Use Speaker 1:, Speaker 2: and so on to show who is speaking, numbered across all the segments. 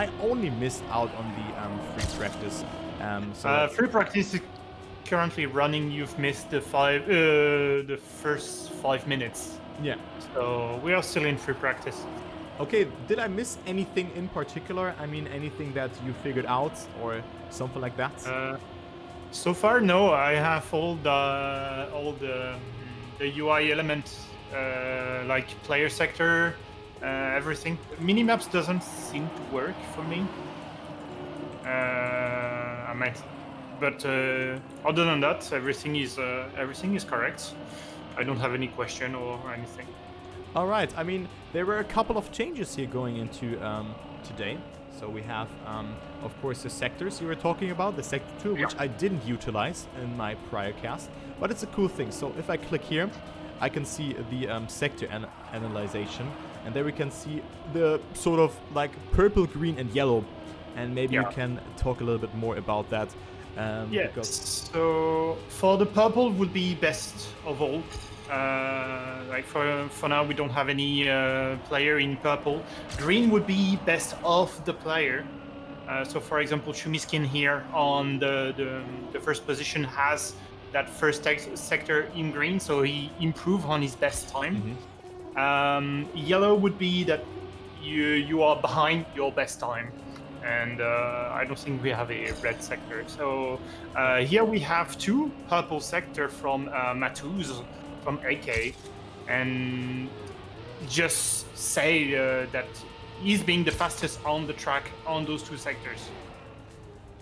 Speaker 1: I only missed out on the free practice.
Speaker 2: Free practice is currently running. You've missed the first 5 minutes.
Speaker 1: Yeah.
Speaker 2: So we are still in free practice.
Speaker 1: Okay, did I miss anything in particular? I mean, anything that you figured out or something like that?
Speaker 2: So far, no. I have all the UI elements, like player sector, everything. Minimaps doesn't seem to work for me. I might, but other than that, everything is correct. I don't have any question or anything.
Speaker 1: All right. I mean, there were a couple of changes here going into today. So we have, of course, the sectors you were talking about, the sector 2, which I didn't utilize in my prior cast, but it's a cool thing. So if I click here, I can see the sector analyzation, and there we can see the sort of like purple, green, and yellow. And maybe you can talk a little bit more about that.
Speaker 2: So for the purple would be best of all. Like for now, we don't have any player in purple. Green would be best of the player. So for example, Shumiskin here on the first position has that first sector in green, so he improved on his best time. Yellow would be that you are behind your best time. And I don't think we have a red sector. So here we have 2 purple sector from Matuz, from AK, and just say that he's being the fastest on the track on those 2 sectors.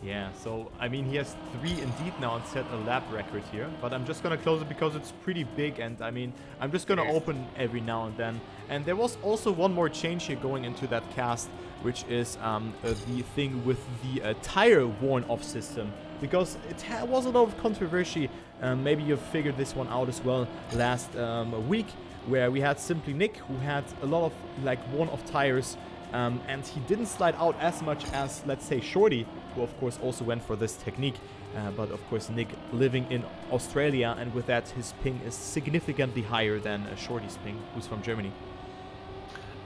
Speaker 1: Yeah, so I mean he has 3 indeed now and set a lap record here, but I'm just gonna close it because it's pretty big, and I mean I'm just gonna open every now and then. And there was also one more change here going into that cast, which is the thing with the tire worn off system, because it was a lot of controversy. Maybe you figured this one out as well last week, where we had simply Nick, who had a lot of like worn off tires, and he didn't slide out as much as, let's say, Shorty, who of course also went for this technique. But of course Nick living in Australia, and with that his ping is significantly higher than Shorty's ping, who's from Germany.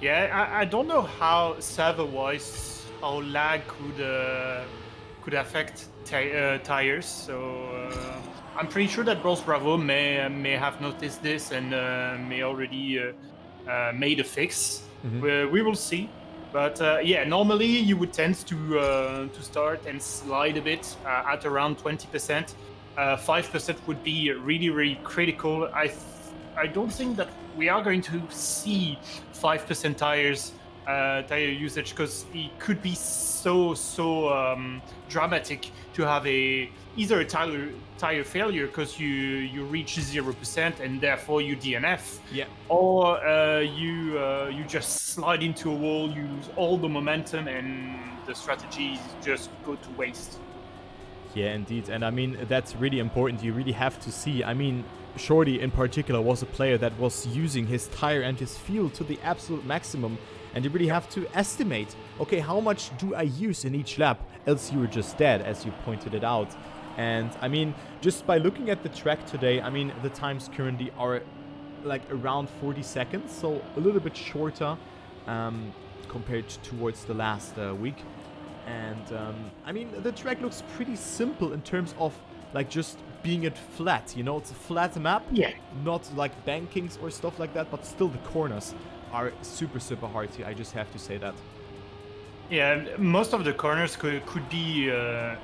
Speaker 2: Yeah, I don't know how server-wise how lag could affect tires. So I'm pretty sure that Bros Bravo may have noticed this and may already made a fix. We will see. But yeah, normally you would tend to start and slide a bit at around 20%. 5% would be really, really critical. I don't think that we are going to see 5% tire usage, because it could be so dramatic to have either a tire failure because you reach 0% and therefore you DNF, or you just slide into a wall, you lose all the momentum, and the strategies just go to waste.
Speaker 1: Yeah, indeed. And I mean, that's really important. You really have to see. I mean, Shorty in particular was a player that was using his tire and his fuel to the absolute maximum. And you really have to estimate, okay, how much do I use in each lap? Else you were just dead, as you pointed it out. And I mean, just by looking at the track today, I mean, the times currently are like around 40 seconds. So a little bit shorter compared towards the last week. And I mean, the track looks pretty simple in terms of like just being it flat, you know, it's a flat map, not like bankings or stuff like that, but still the corners are super hard here. I just have to say that.
Speaker 2: Yeah, most of the corners could be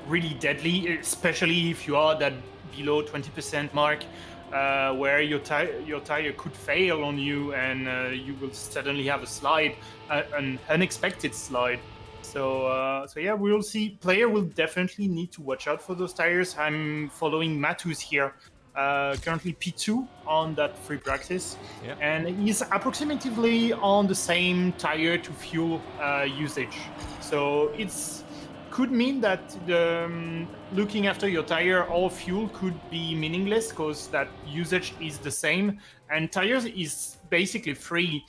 Speaker 2: really deadly, especially if you are that below 20% mark, where your tire could fail on you and you will suddenly have a slide, an unexpected slide. So yeah, we will see. Player will definitely need to watch out for those tires. I'm following Matus here, currently P2 on that free practice, and he's approximately on the same tire to fuel usage. So it's could mean that looking after your tire or fuel could be meaningless, because that usage is the same, and tires is basically free,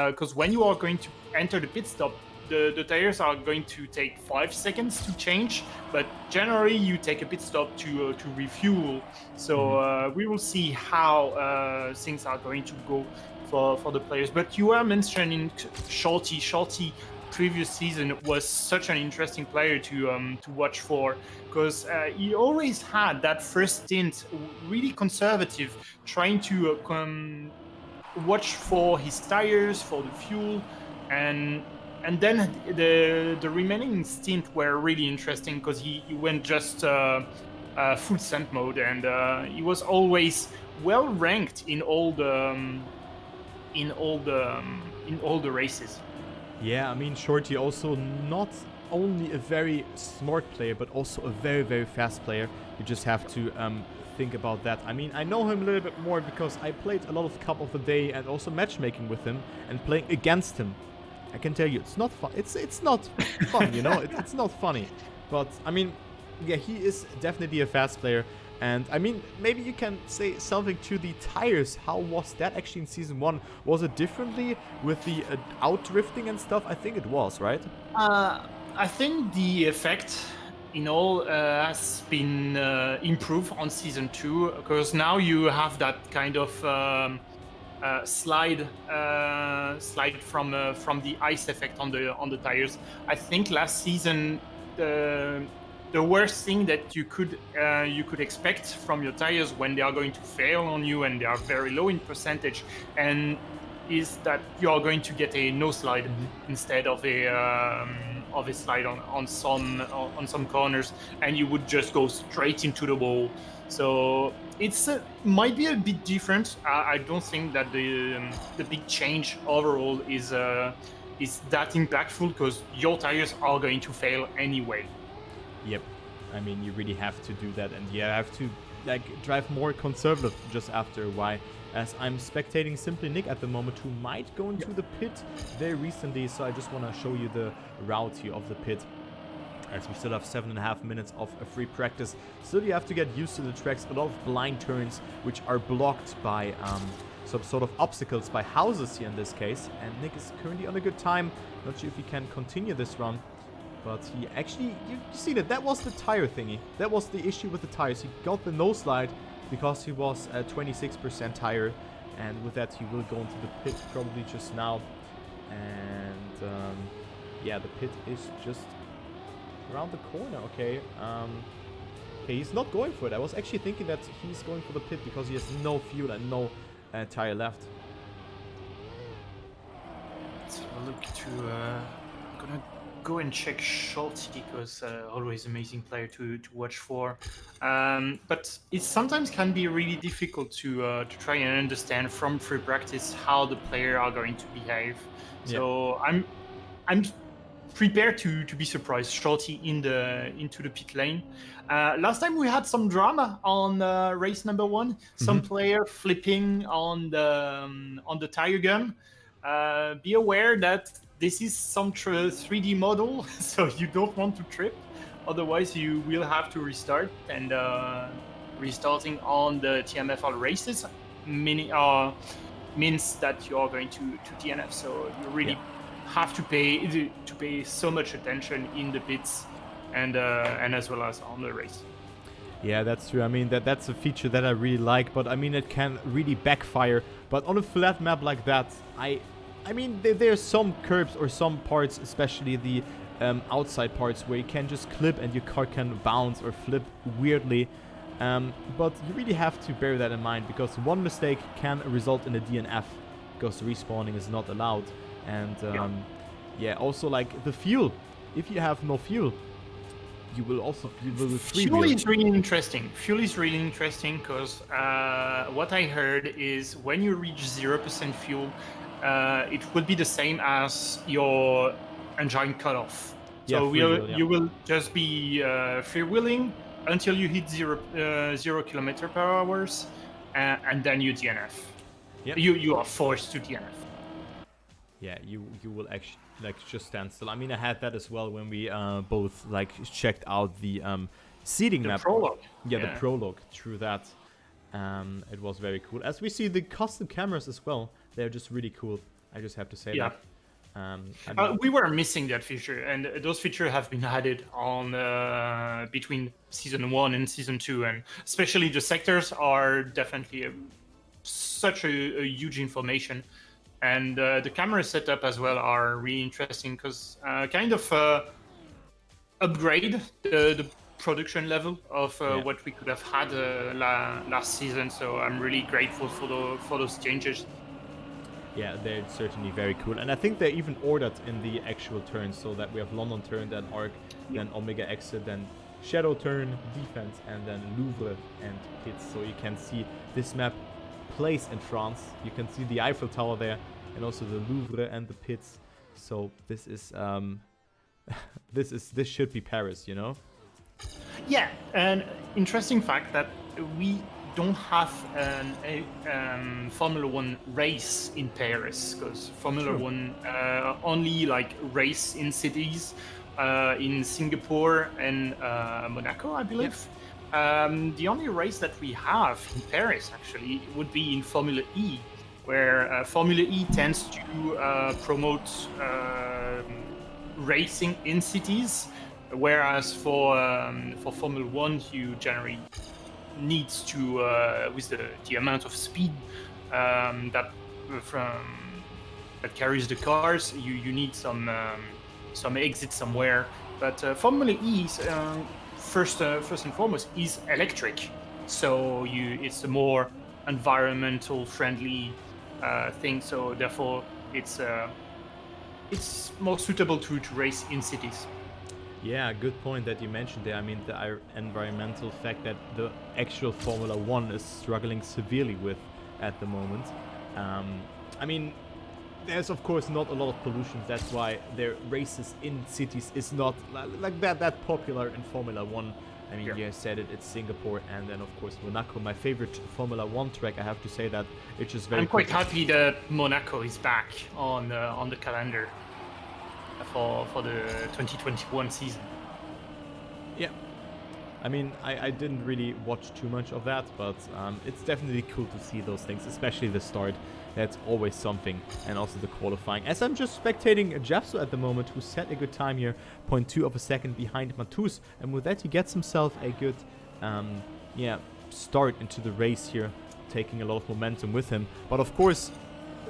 Speaker 2: because when you are going to enter the pit stop, the tires are going to take 5 seconds to change, but generally you take a pit stop to refuel. So we will see how things are going to go for the players. But you are mentioning Shorty. Shorty previous season was such an interesting player to watch for, because he always had that first stint really conservative, trying to watch for his tires, for the fuel, and then the remaining stint were really interesting because he went just full send mode, and he was always well ranked in all the races.
Speaker 1: Yeah, I mean, Shorty also not only a very smart player, but also a very, very fast player. You just have to think about that. I mean, I know him a little bit more because I played a lot of Cup of the Day and also matchmaking with him and playing against him. I can tell you, it's not fun. It's not fun, you know? It's not funny. But, I mean, yeah, he is definitely a fast player. And, I mean, maybe you can say something to the tires. How was that actually in Season 1? Was it differently with the out-drifting and stuff? I think it was, right?
Speaker 2: I think the effect in all has been improved on Season 2, because now you have that kind of slide from the ice effect on the tires. I think last season the worst thing that you could expect from your tires when they are going to fail on you and they are very low in percentage, and is that you are going to get a no slide instead of a slide on some corners, and you would just go straight into the wall. So it's might be a bit different. I don't think that the big change overall is that impactful, because your tires are going to fail anyway.
Speaker 1: Yep. I mean, you really have to do that, and you have to like drive more conservative just after a while. As I'm spectating Simply Nick at the moment, who might go into the pit very recently, so I just want to show you the route here of the pit. As we still have 7.5 minutes of a free practice. Still, you have to get used to the tracks. A lot of blind turns, which are blocked by some sort of obstacles, by houses here in this case. And Nick is currently on a good time. Not sure if he can continue this run. But he actually, you see that was the tire thingy. That was the issue with the tires. He got the no slide because he was at 26% tire. And with that, he will go into the pit probably just now. And yeah, the pit is just around the corner. Okay. Okay, he's not going for it. I was actually thinking that he's going for the pit because he has no fuel and no tire left.
Speaker 2: Let's have a look to. I'm gonna go and check Shorty, because always amazing player to watch for. But it sometimes can be really difficult to try and understand from free practice how the player are going to behave. So I'm prepared to be surprised. Shorty into the pit lane. Last time we had some drama on race number 1. Some player flipping on the tire gun. Be aware that this is some 3D model, so you don't want to trip. Otherwise, you will have to restart. And restarting on the TMFL races means that you are going to DNF. So you really have to pay so much attention in the pits and as well as on the race.
Speaker 1: Yeah, that's true. I mean, that's a feature that I really like, but I mean, it can really backfire. But on a flat map like that, I mean, there's some curbs or some parts, especially the outside parts, where you can just clip and your car can bounce or flip weirdly. But you really have to bear that in mind, because one mistake can result in a DNF, because respawning is not allowed. And yeah, also like the fuel. If you have no fuel, you will
Speaker 2: Fuel is really interesting. Fuel is really interesting because what I heard is when you reach 0% fuel, it will be the same as your engine cutoff. So you will just be freewheeling until you hit 0 km/h, and then you DNF.
Speaker 1: Yep.
Speaker 2: You are forced to DNF.
Speaker 1: Yeah, you will actually like just stand still. I mean, I had that as well when we both like checked out the seeding map.
Speaker 2: Prologue.
Speaker 1: Yeah, the prologue. True that. It was very cool. As we see the custom cameras as well, they're just really cool. I just have to say that.
Speaker 2: We were missing that feature, and those features have been added on between season 1 and season 2, and especially the sectors are definitely such a huge information And the camera setup as well are really interesting because kind of upgrade the production level of what we could have had last season. So I'm really grateful for those changes.
Speaker 1: Yeah, they're certainly very cool. And I think they're even ordered in the actual turns, so that we have London turn, then Arc, then Omega exit, then Shadow turn, defense, and then Louvre and pits. So you can see this map plays in France. You can see the Eiffel Tower there, and also the Louvre and the pits. So this is this should be Paris, you know?
Speaker 2: Yeah, an interesting fact that we don't have a Formula One race in Paris, because Formula One only like race in cities in Singapore and Monaco, I believe. The only race that we have in Paris actually would be in Formula E, where Formula E tends to promote racing in cities, whereas for Formula One, you generally needs to with the amount of speed that carries the cars, you need some exit somewhere. But Formula E is, first and foremost is electric, so it's a more environmental friendly thing. So therefore, it's more suitable to race in cities.
Speaker 1: Yeah, good point that you mentioned there. I mean, the environmental fact that the actual Formula One is struggling severely with at the moment. I mean, there's of course not a lot of pollution. That's why their races in cities is not like that popular in Formula One. I mean, you said it, it's Singapore, and then of course Monaco, my favorite Formula One track. I have to say that it's just very.
Speaker 2: I'm quite happy that Monaco is back on the calendar for the 2021 season.
Speaker 1: Yeah, I mean, I didn't really watch too much of that, but it's definitely cool to see those things, especially the start. That's always something, and also the qualifying. As I'm just spectating Japso at the moment, who set a good time here, 0.2 of a second behind Matus, and with that he gets himself a good start into the race here, taking a lot of momentum with him. But of course,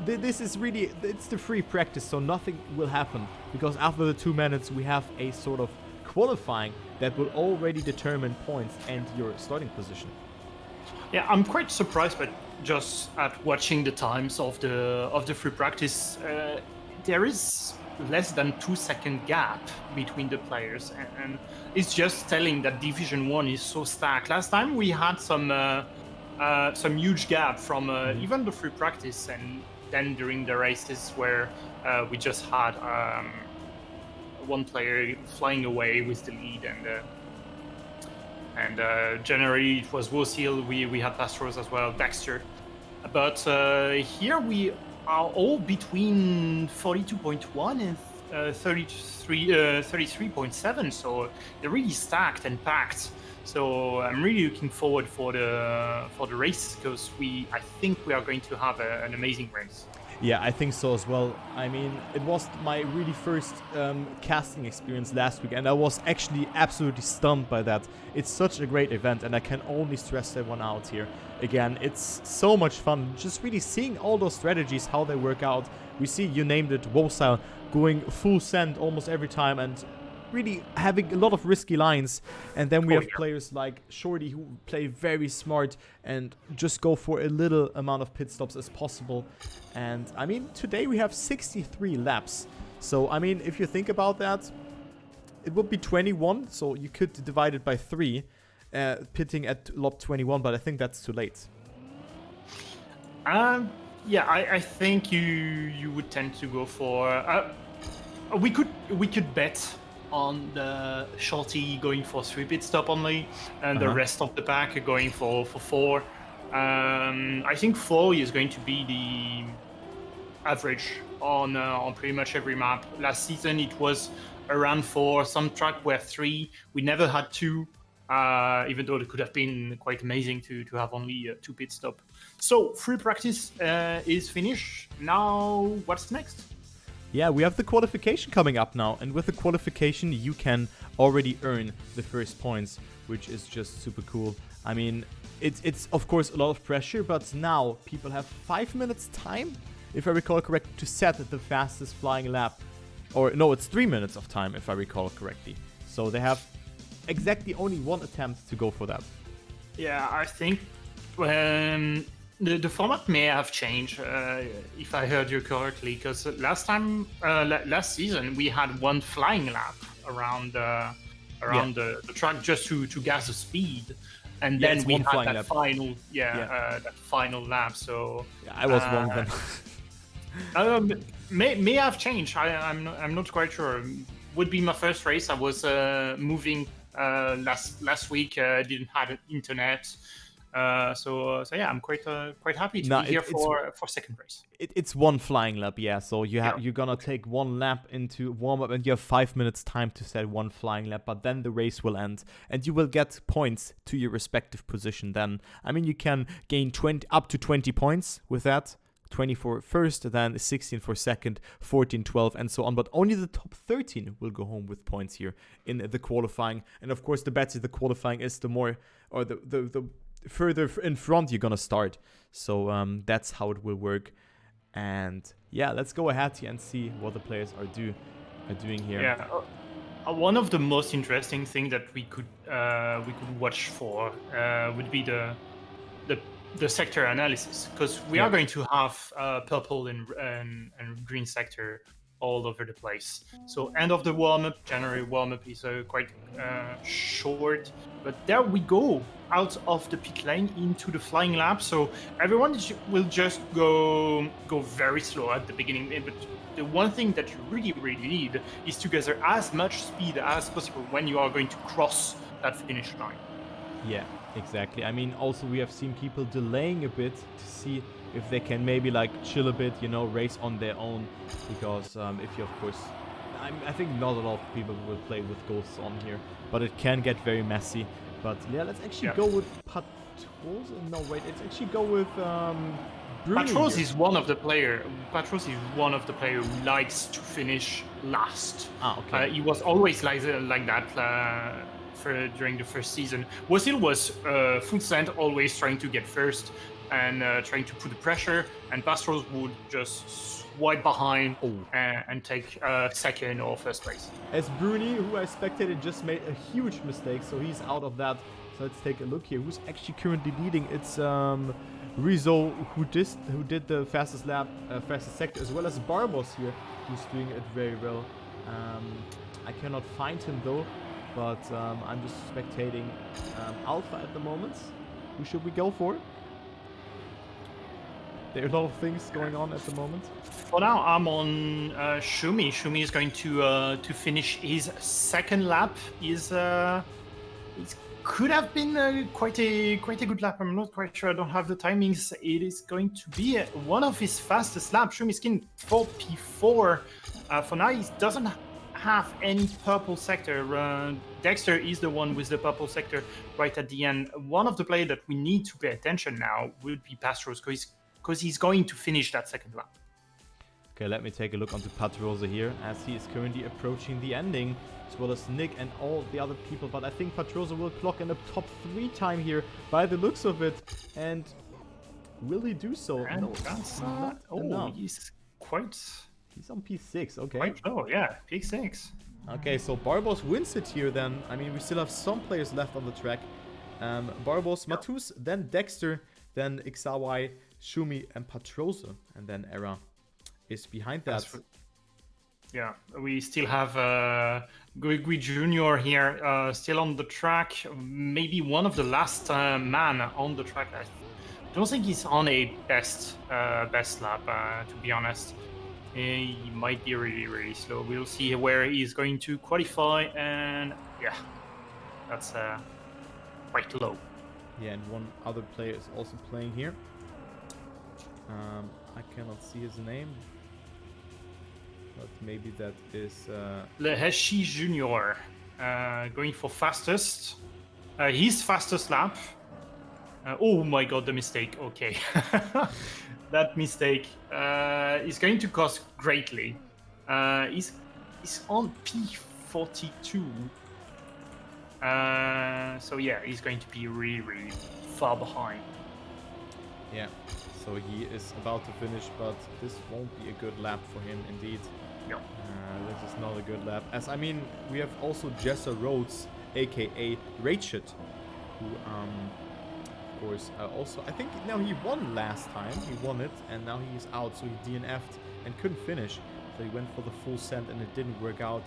Speaker 1: this is really, it's the free practice, so nothing will happen, because after the 2 minutes we have a sort of qualifying that will already determine points and your starting position.
Speaker 2: Yeah, I'm quite surprised, but just at watching the times of the free practice, there is less than 2 second gap between the players, and it's just telling that Division 1 is so stacked. Last time we had some huge gap from even the free practice, and then during the races where we just had one player flying away with the lead, and generally it was Wosil, we had Pastros as well, Baxter. But here we are all between 42.1 and 33.7, so they're really stacked and packed. So I'm really looking forward for the race, because I think we are going to have an amazing race.
Speaker 1: Yeah, I think so as well. I mean, it was my really first casting experience last week, and I was actually absolutely stunned by that. It's such a great event, and I can only stress that one out here. Again, it's so much fun just really seeing all those strategies, how they work out. We see, you named it, Wosile going full send almost every time, and really having a lot of risky lines. And then we have players like Shorty who play very smart and just go for a little amount of pit stops as possible. And I mean, today we have 63 laps. So I mean, if you think about that, it would be 21. So you could divide it by 3, pitting at lap 21, but I think that's too late.
Speaker 2: Yeah, I think you would tend to go for we could bet on the Shorty going for 3 pit stop only, and the rest of the pack going for 4. I think 4 is going to be the average on pretty much every map. Last season it was around 4. Some track were 3. We never had 2, even though it could have been quite amazing to have only 2 pit stop. So free practice is finished. Now what's next?
Speaker 1: Yeah, we have the qualification coming up now, and with the qualification you can already earn the first points, which is just super cool. I mean, it's of course a lot of pressure, but now people have 5 minutes time if I recall correctly, to set the fastest flying lap. Or no, it's 3 minutes of time, if I recall correctly. So they have exactly only one attempt to go for that.
Speaker 2: Yeah, I think the format may have changed, if I heard you correctly, because last season we had one flying lap around the track just to gas the speed, and then we had that final that final lap. So
Speaker 1: yeah, I was wrong then.
Speaker 2: May have changed. I'm not quite sure. Would be my first race. I was moving last week. Didn't have internet. So yeah, I'm quite happy to be here for second race.
Speaker 1: It's one flying lap, yeah. So you're gonna take one lap into warm up, and you have 5 minutes time to set one flying lap. But then the race will end, and you will get points to your respective position. Then I mean, you can gain up to 20 points with that. 20 for first, then 16 for second, 14, 12, and so on. But only the top 13 will go home with points here in the qualifying. And of course, the better the qualifying is, the more, or the further in front you're gonna start. So that's how it will work. And yeah, let's go ahead here and see what the players are doing here.
Speaker 2: Yeah. One of the most interesting things that we could watch for would be the sector analysis, because we are going to have purple and green sector all over the place. So end of the warm-up, January warm-up is quite short, but there we go, out of the pit lane into the flying lap. So everyone will just go very slow at the beginning, but the one thing that you really need is to gather as much speed as possible when you are going to cross that finish line.
Speaker 1: Yeah, exactly. I mean, also we have seen people delaying a bit to see if they can maybe like chill a bit, race on their own. Because if you, of course, I think not a lot of people will play with ghosts on here, but it can get very messy. But yeah, let's actually go with Patros. No, wait, let's actually go with
Speaker 2: Patros is one of the player. Patros is one of the player who likes to finish last.
Speaker 1: Okay.
Speaker 2: He was always like that. During the first season, Wasil was full send, always trying to get first and trying to put the pressure, and Pastros would just swipe behind and take second or first place.
Speaker 1: As Bruni, who I spectated, just made a huge mistake, so he's out of that. So let's take a look here. Who's actually currently leading? It's Rizzo, who did the fastest lap, fastest sector, as well as Barbos here, who's doing it very well. I cannot find him though. But I'm just spectating Alpha at the moment. Who should we go for? There are a lot of things going on at the moment.
Speaker 2: For now, I'm on Shumi. Shumi is going to finish his second lap. It could have been quite a good lap. I'm not quite sure. I don't have the timings. It is going to be one of his fastest laps. Shumi's in 4P4. For now, he doesn't have any purple sector. Dexter is the one with the purple sector right at the end. One of the players that we need to pay attention now would be Pastros, because he's going to finish that second lap.
Speaker 1: Okay, let me take a look onto Patrosa here, as he is currently approaching the ending, as well as Nick and all the other people. But I think Patrosa will clock in the top 3 time here by the looks of it. And will he do so?
Speaker 2: And
Speaker 1: no,
Speaker 2: that's
Speaker 1: not enough. He's on P6, okay.
Speaker 2: Quite low, yeah, P6.
Speaker 1: Okay, so Barbos wins it here then. I mean, we still have some players left on the track. Barbos, Matus, then Dexter, then Ixawai, Shumi, and Patrosa. And then Era is behind that.
Speaker 2: Yeah, we still have Guigui Jr. here, still on the track. Maybe one of the last man on the track. I don't think he's on a best lap, to be honest. He might be really slow. We'll see where he's going to qualify, and yeah, that's quite low.
Speaker 1: Yeah, and one other player is also playing here. I cannot see his name, but maybe that is
Speaker 2: Leheshi Jr. Going for fastest. His fastest lap. Oh my god, the mistake. Okay. That mistake is going to cost greatly. He's on P42.
Speaker 1: Yeah.
Speaker 2: So yeah, he's going to be really far behind.
Speaker 1: Yeah. So he is about to finish, but this won't be a good lap for him indeed.
Speaker 2: No.
Speaker 1: This is not a good lap. As I mean, we have also Jessa Rhodes, aka Rachel, who of course also, I think now he won last time. He won it, and now he's out, so he DNF'd and couldn't finish. So he went for the full send, and it didn't work out,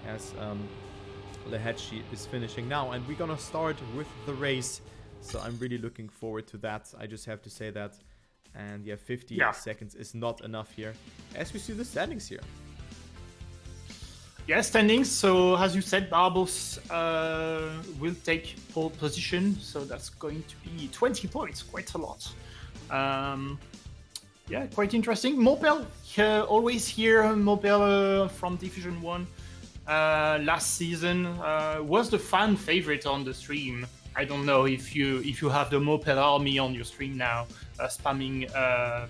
Speaker 1: as Lehetchi is finishing now. And we're gonna start with the race, so I'm really looking forward to that. I just have to say that. And yeah, 50 seconds is not enough here, as we see the standings here.
Speaker 2: Yeah, standings. So as you said, Barbos will take pole position. So that's going to be 20 points, quite a lot. Yeah, quite interesting. Mopel, always here. Mopel from Division 1 last season was the fan favorite on the stream. I don't know if you have the Mopel army on your stream now, spamming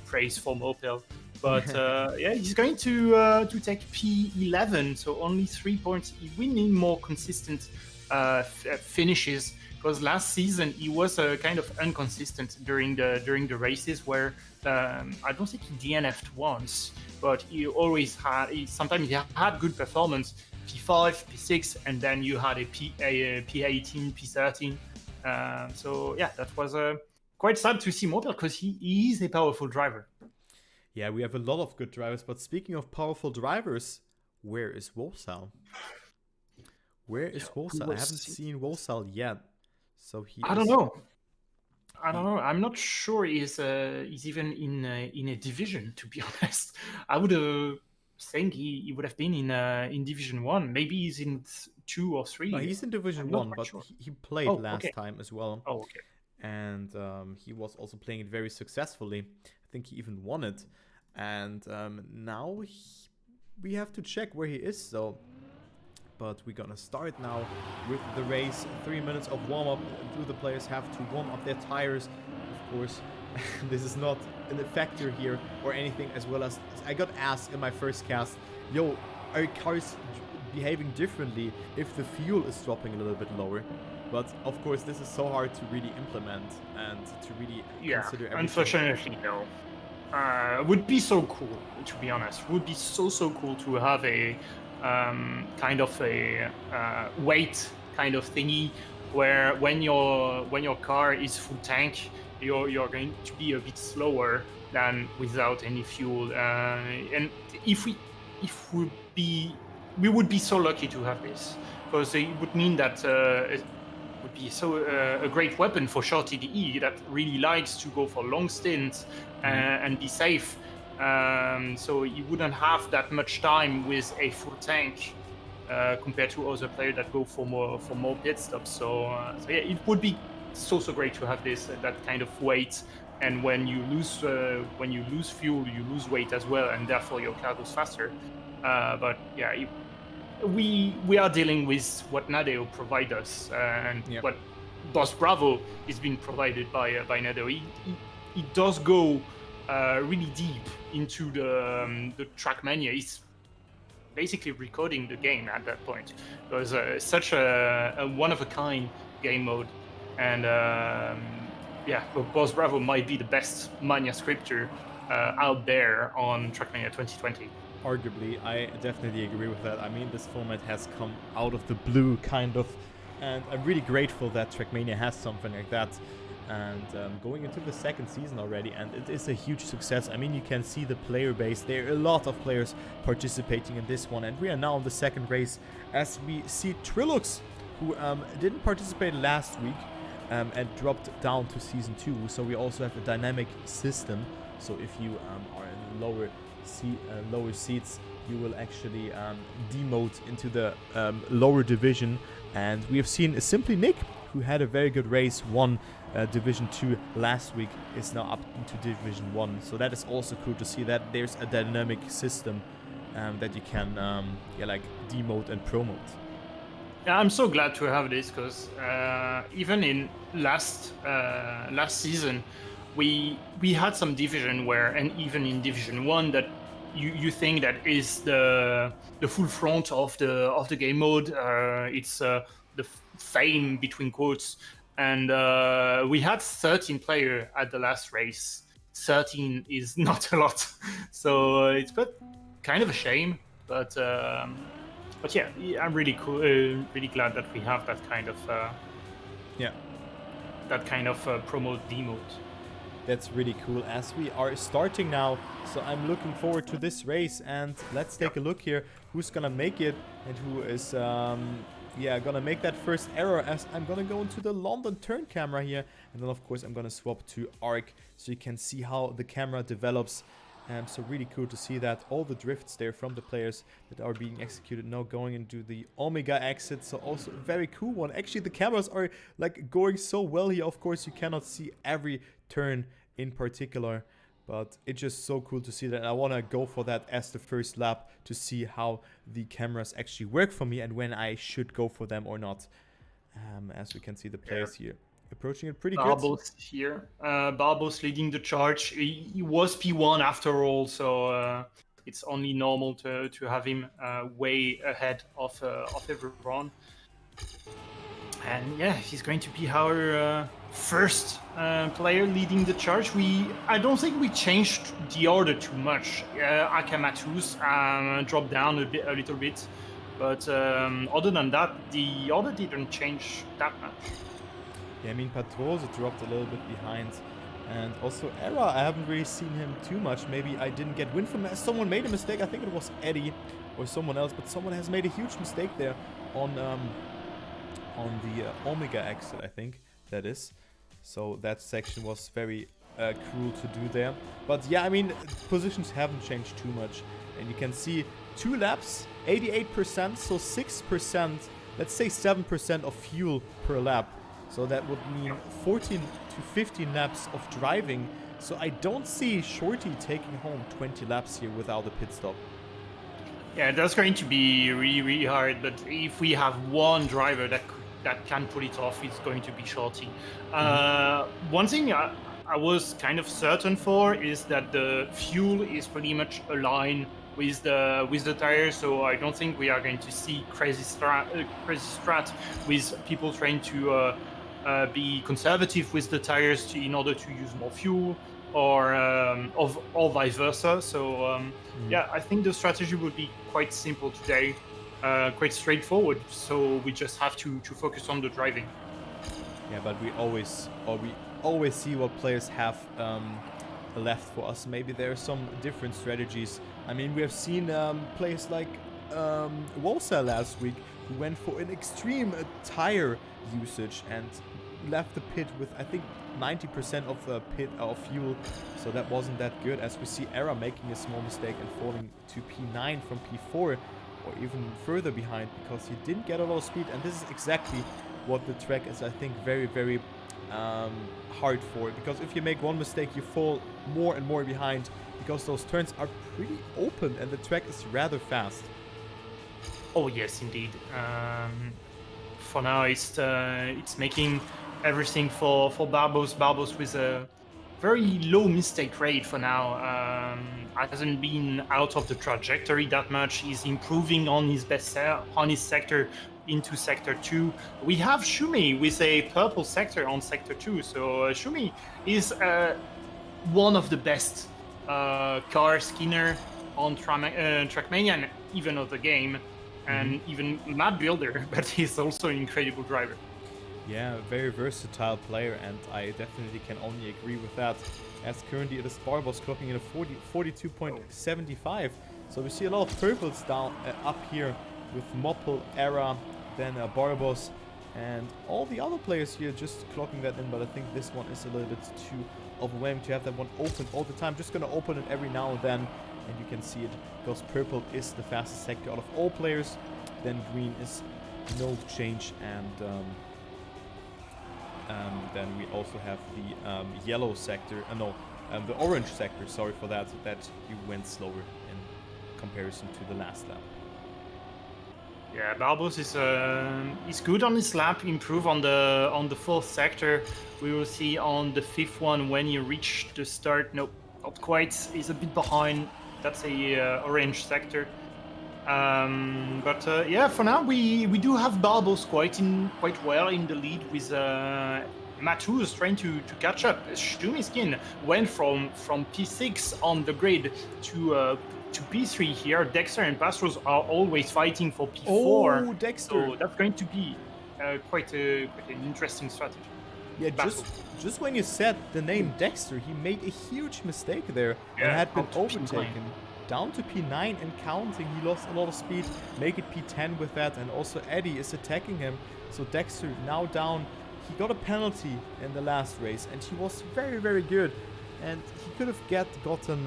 Speaker 2: praise for Mopel. But yeah, he's going to take P11, so only 3 points. We need more consistent finishes, because last season he was kind of inconsistent during the races, where I don't think he DNF'd once, but he always had. Sometimes he had good performance, P5, P6, and then you had a P18, P13. So yeah, that was quite sad to see Mopel, because he is a powerful driver.
Speaker 1: Yeah, we have a lot of good drivers, but speaking of powerful drivers, where is Wolfsal? Where is Wolfsal? I haven't seen Wolfsal yet. So
Speaker 2: I don't know. I'm not sure he's even in a division, to be honest. I would think he would have been in Division 1. Maybe he's in 2 or 3.
Speaker 1: No, he's in Division 1, but sure. He played last time as well.
Speaker 2: Oh, okay.
Speaker 1: And he was also playing it very successfully. I think he even won it. And now we have to check where he is. So, but we're gonna start now with the race. 3 minutes of warm-up. Do the players have to warm up their tires? Of course, this is not a factor here or anything. As well as I got asked in my first cast, yo, are cars behaving differently if the fuel is dropping a little bit lower? But of course, this is so hard to really implement and to really consider everything.
Speaker 2: Unfortunately, no. Would be so cool, to be honest. Would be so cool to have a kind of a weight kind of thingy, where when your car is full tank, you're going to be a bit slower than without any fuel. And we would be so lucky to have this, because it would mean that it would be so a great weapon for short TDE that really likes to go for long stints and be safe. So you wouldn't have that much time with a full tank compared to other players that go for more pit stops. So yeah, it would be so great to have this that kind of weight. And when you lose fuel, you lose weight as well, and therefore your car goes faster. But yeah, we are dealing with what Nadeo provide us, and what Boss Bravo is being provided by Nadeo. He does go really deep into the Trackmania. He's basically recoding the game at that point. It was such a one-of-a-kind game mode, and yeah, Boss Bravo might be the best Mania scripter out there on Trackmania 2020.
Speaker 1: Arguably, I definitely agree with that. I mean, this format has come out of the blue, kind of, and I'm really grateful that Trackmania has something like that. And going into the second season already, and it is a huge success. I mean, you can see the player base. There are a lot of players participating in this one, and we are now in the second race, as we see Trilux, who didn't participate last week and dropped down to Season 2. So we also have a dynamic system. So if you are in lower seats, you will actually demote into the lower division. And we have seen Simply Nick, who had a very good race, won Division 2 last week, is now up into Division 1. So that is also cool to see that there's a dynamic system that you can like demote and promote.
Speaker 2: Yeah, I'm so glad to have this, because even in last season, we had some division where, and even in Division 1, that you think that is the full front of the game mode. It's the fame between quotes, and we had 13 players at the last race, 13 is not a lot. So it's kind of a shame, but yeah, I'm really cool, really glad that we have that kind of
Speaker 1: Yeah.
Speaker 2: promo demote.
Speaker 1: That's really cool as we are starting now. So I'm looking forward to this race, and let's take a look here who's gonna make it and who is gonna make that first error, as I'm gonna go into the London turn camera here, and then of course I'm gonna swap to ARC so you can see how the camera develops. So really cool to see that all the drifts there from the players that are being executed now going into the Omega exit. So also a very cool one. Actually, the cameras are like going so well here. Of course, you cannot see every turn in particular, but it's just so cool to see that. And I want to go for that as the first lap to see how the cameras actually work for me and when I should go for them or not. As we can see the players here approaching it pretty
Speaker 2: Barbos here. Barbos leading the charge. He was P1 after all, so it's only normal to have him way ahead of everyone. And yeah, he's going to be our first player leading the charge. I don't think we changed the order too much. Akamatus dropped down a little bit, but other than that, the order didn't change that much.
Speaker 1: Yeah, I mean, Patroso dropped a little bit behind. And also Era, I haven't really seen him too much. Maybe I didn't get win from him. Someone made a mistake. I think it was Eddie or someone else. But someone has made a huge mistake there on the Omega exit, I think that is. So that section was very cruel to do there. But yeah, I mean, positions haven't changed too much. And you can see 2 laps, 88%, so 6%, let's say 7% of fuel per lap. So that would mean 14 to 15 laps of driving. So I don't see Shorty taking home 20 laps here without a pit stop.
Speaker 2: Yeah, that's going to be really, really hard. But if we have one driver that can pull it off, it's going to be Shorty. One thing I was kind of certain for is that the fuel is pretty much aligned with the tires, so I don't think we are going to see crazy strat with people trying to be conservative with the tires in order to use more fuel, or vice versa. So yeah, I think the strategy will be quite simple today, quite straightforward. So we just have to focus on the driving.
Speaker 1: Yeah, but we always see what players have left for us. Maybe there are some different strategies. I mean, we have seen players like Wolsa last week who went for an extreme tire usage and left the pit with, I think, 90% of fuel. So that wasn't that good, as we see Era making a small mistake and falling to P9 from P4, or even further behind, because he didn't get a lot of speed. And this is exactly what the track is, I think, very, very hard for, because if you make one mistake, you fall more and more behind, because those turns are pretty open and the track is rather fast.
Speaker 2: Oh yes, indeed. For now, it's making everything for Barbos. Barbos with a very low mistake rate for now. Hasn't been out of the trajectory that much. He's improving on his sector into sector 2. We have Shumi with a purple sector on sector 2. So Shumi is one of the best car skinner on Trackmania and even of the game, and even map builder, but he's also an incredible driver.
Speaker 1: Yeah, a very versatile player, and I definitely can only agree with that, as currently it is Barbos clocking in a 42.75. So we see a lot of purples down up here with Moppel, Era, then Barbos, and all the other players here just clocking that in. But I think this one is a little bit too overwhelming to have that one open all the time. Just gonna open it every now and then, and you can see it because purple is the fastest sector out of all players. Then green is no change, and then we also have the yellow sector, the orange sector, sorry for that, you went slower in comparison to the last lap.
Speaker 2: Yeah, Barbos is good on his lap, improve on the fourth sector. We will see on the fifth one when he reached the start. Nope, not quite, he's a bit behind. That's a orange sector. Yeah, for now we do have Barbos quite well in the lead with Matus trying to catch up. Shumiskin went from P6 on the grid to P3 here. Dexter and Pastros are always fighting for P4.
Speaker 1: Oh, Dexter.
Speaker 2: So that's going to be quite an interesting strategy.
Speaker 1: Yeah, just when you said the name Dexter, he made a huge mistake there and had been overtaken. Down to P9 and counting, he lost a lot of speed, make it P10 with that, and also Eddie is attacking him. So Dexter now down. He got a penalty in the last race, and he was very, very good. And he could have gotten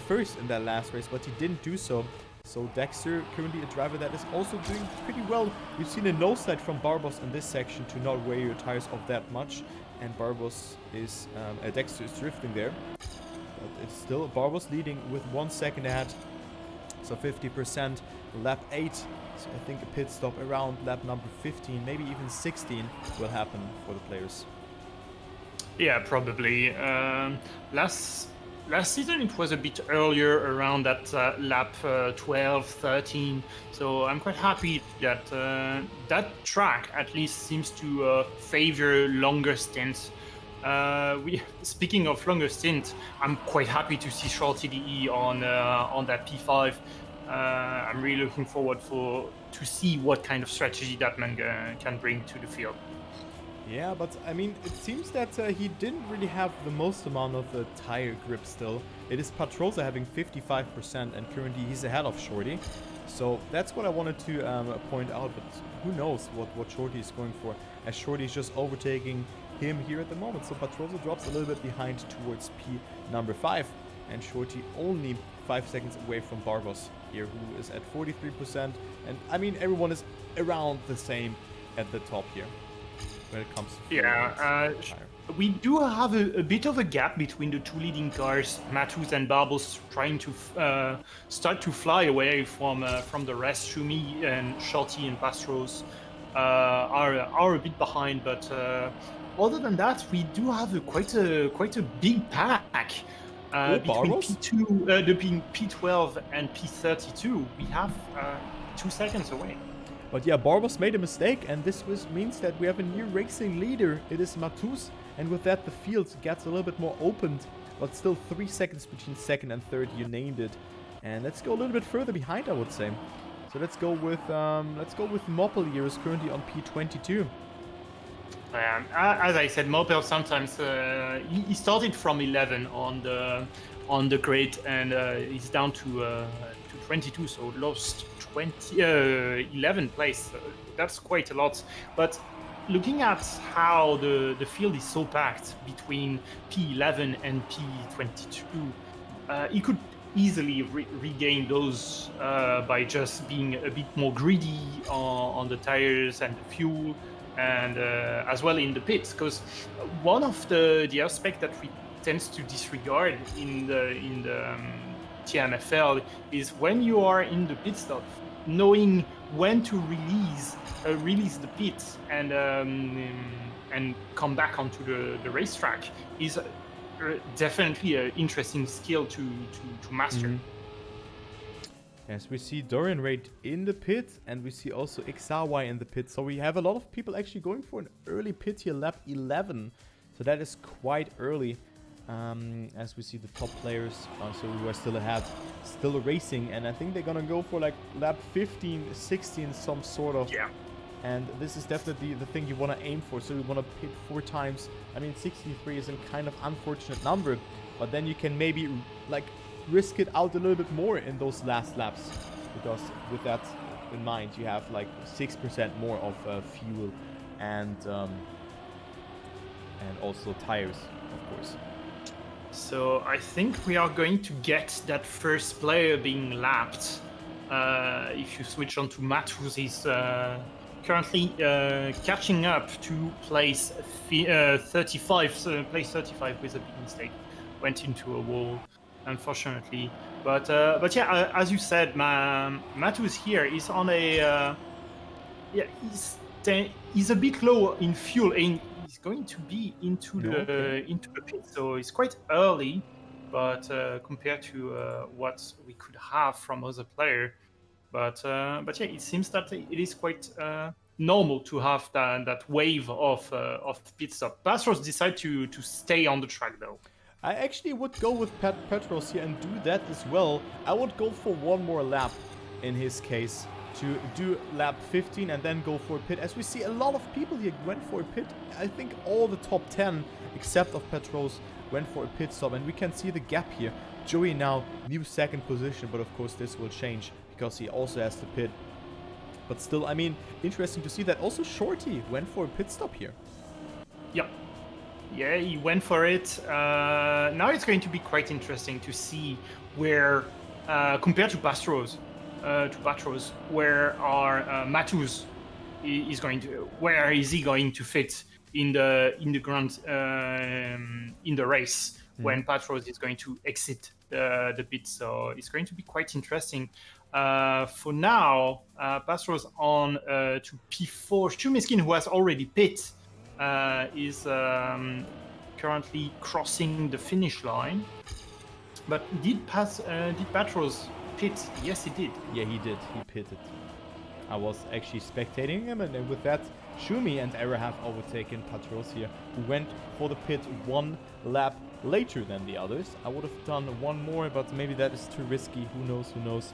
Speaker 1: first in that last race, but he didn't do so. So Dexter, currently a driver that is also doing pretty well. We've seen a nose slide from Barbos in this section to not wear your tires off that much. And Barbos is, Dexter is drifting there. But it's still Barbos leading with 1 second ahead. So 50%, lap 8. So I think a pit stop around lap number 15, maybe even 16 will happen for the players.
Speaker 2: Yeah, probably. Last season it was a bit earlier, around that lap 12, 13. So I'm quite happy that that track at least seems to favor longer stints. Speaking of longer stint, I'm quite happy to see Shorty DE on that P5. I'm really looking forward to see what kind of strategy that man can bring to the field.
Speaker 1: Yeah, but I mean, it seems that he didn't really have the most amount of the tire grip still. It is Patroza having 55%, and currently he's ahead of Shorty. So that's what I wanted to point out, but who knows what Shorty is going for, as Shorty is just overtaking him here at the moment. So Patroza drops a little bit behind towards P number 5, and Shorty only 5 seconds away from Barbos here, who is at 43%. And I mean, everyone is around the same at the top here when it comes to
Speaker 2: we do have a bit of a gap between the two leading cars. Matus and Barbos trying to start to fly away from the rest. Shumi and Shorty and Pastros are a bit behind, but other than that, we do have quite a big pack between P12 and P32. We have 2 seconds away.
Speaker 1: But yeah, Barbos made a mistake, and this means that we have a new racing leader. It is Matus, and with that the field gets a little bit more opened, but still 3 seconds between second and third. You named it. And let's go a little bit further behind, I would say. So let's go with Moppel here, is currently on P22.
Speaker 2: As I said, Mopel sometimes he started from 11 on the grid, and he's down to 22, so lost 11 place. That's quite a lot. But looking at how the field is so packed between P11 and P22, he could easily regain those by just being a bit more greedy on the tires and the fuel, and as well in the pits, because one of the aspect that we tends to disregard in the tmfl is when you are in the pit stop, knowing when to release the pits and come back onto the racetrack is definitely an interesting skill to master.
Speaker 1: Mm-hmm. Yes, we see Dorian Raid in the pit, and we see also Ixawai in the pit. So we have a lot of people actually going for an early pit here, lap 11. So that is quite early, as we see the top players also who are still ahead, still racing. And I think they're going to go for like lap 15, 16, some sort of.
Speaker 2: Yeah.
Speaker 1: And this is definitely the thing you want to aim for. So you want to pit 4 times. I mean, 63 is a kind of unfortunate number, but then you can maybe like risk it out a little bit more in those last laps, because with that in mind you have like 6% more of fuel and also tires, of course.
Speaker 2: So I think we are going to get that first player being lapped. If you switch on to Matus, he's currently catching up to place 35. So place 35 with a big mistake, went into a wall, unfortunately. But yeah, as you said, Matus here is on a he's a bit low in fuel, and he's going to be into the pit, so it's quite early. But compared to what we could have from other player, but yeah, it seems that it is quite normal to have that wave of pit stop. Pastros decide to stay on the track though.
Speaker 1: I actually would go with Petros here and do that as well. I would go for one more lap in his case, to do lap 15 and then go for a pit. As we see, a lot of people here went for a pit. I think all the top 10, except of Petros, went for a pit stop. And we can see the gap here. Joey now, new second position, but of course this will change because he also has to pit. But still, I mean, interesting to see that also Shorty went for a pit stop here.
Speaker 2: Yep. Yeah, he went for it. Now it's going to be quite interesting to see where, compared to Pastros, where are Matus is going to, where is he going to fit in the race when Pastros is going to exit the pit? So it's going to be quite interesting. For now, Pastros on to P4. Shumiskin, who has already pit, is currently crossing the finish line. But did Pastros pit? Yes, he did.
Speaker 1: Yeah, he did. He pitted. I was actually spectating him, and then with that, Shumi and Era have overtaken Pastros here, who went for the pit one lap later than the others. I would have done one more, but maybe that is too risky. Who knows? Who knows?